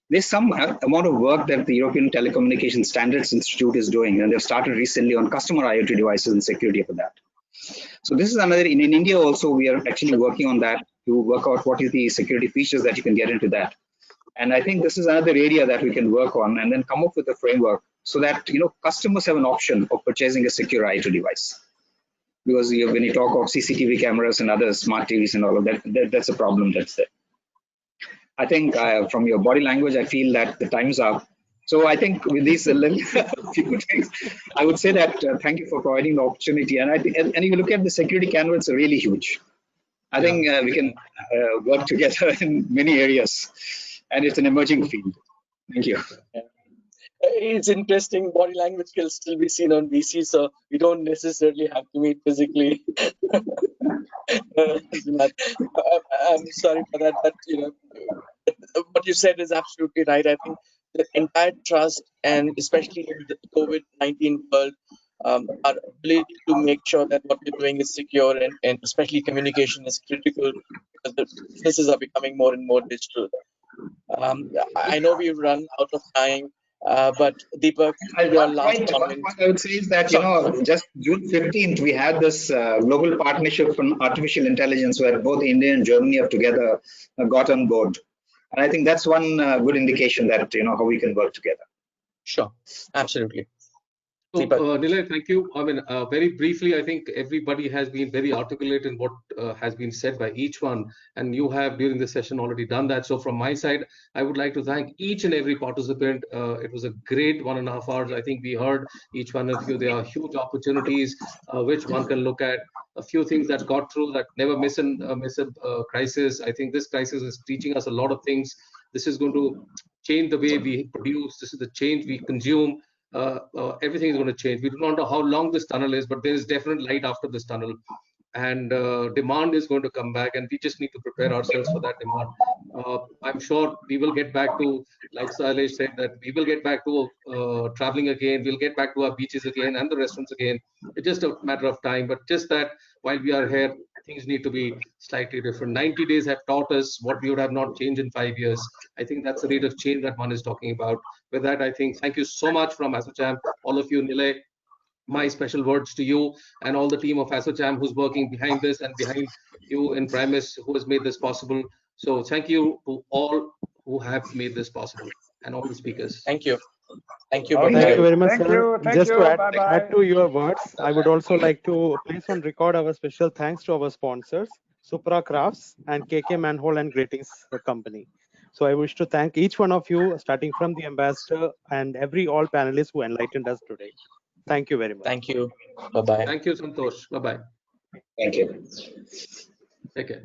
Speaker 13: There's some amount of work that the European Telecommunication Standards Institute is doing, and they've started recently on customer IoT devices and security for that. So this is another, in India also, we are actually working on that to work out what is the security features that you can get into that. And I think this is another area that we can work on and then come up with a framework so that customers have an option of purchasing a secure IoT device. Because when you talk of CCTV cameras and other smart TVs and all of that, that's a problem that's there. I think from your body language, I feel that the time's up. So I think with these few things, I would say that thank you for providing the opportunity. And if you look at the security canvas, it's really huge. I think we can work together in many areas, and it's an emerging field. Thank you.
Speaker 2: Yeah. It's interesting. Body language can still be seen on VC, so we don't necessarily have to meet physically. I'm sorry for that, but what you said is absolutely right. I think the entire trust, and especially in the COVID-19 world, our ability to make sure that what we're doing is secure, and especially communication is critical because the businesses are becoming more and more digital. I know we've run out of time, but Deepak, your last comment.
Speaker 13: What I would say is that, just June 15th, we had this global partnership on artificial intelligence where both India and Germany have together got on board. And I think that's one good indication that, how we can work together.
Speaker 2: Sure, absolutely.
Speaker 3: So, Nilay, thank you. I mean, very briefly, I think everybody has been very articulate in what has been said by each one, and you have during the session already done that. So from my side, I would like to thank each and every participant. It was a great 1.5 hours. I think we heard each one of you. There are huge opportunities which one can look at. A few things that got through, that never miss a crisis. I think this crisis is teaching us a lot of things. This is going to change the way we produce. This is the change we consume. Everything is going to change. We do not know how long this tunnel is, but there is definite light after this tunnel, and demand is going to come back, and we just need to prepare ourselves for that demand. I'm sure we will get back to, like Sailesh said, that we will get back to traveling again. We'll get back to our beaches again and the restaurants again. It's just a matter of time, but just that while we are here, things need to be slightly different. 90 days have taught us what we would have not changed in 5 years. I think that's the rate of change that one is talking about. With that, I think thank you so much from ASSOCHAM, all of you. Nilay, my special words to you and all the team of ASSOCHAM who's working behind this, and behind you in Primus who has made this possible. So thank you to all who have made this possible, and all the speakers.
Speaker 2: Thank you. Thank you.
Speaker 5: Okay.
Speaker 2: Bye-bye.
Speaker 14: Thank you very much,
Speaker 5: Thank
Speaker 14: sir.
Speaker 5: you. Thank
Speaker 14: Just
Speaker 5: you.
Speaker 14: to add
Speaker 5: Bye-bye.
Speaker 14: to your words, I would also like to place on record our special thanks to our sponsors, Supra Crafts and KK Manhole and Gratings Company. So I wish to thank each one of you, starting from the ambassador and all panelists who enlightened us today. Thank you very much.
Speaker 2: Thank you. Bye-bye.
Speaker 3: Thank you, Santosh. Bye-bye.
Speaker 13: Thank you.
Speaker 3: Take care.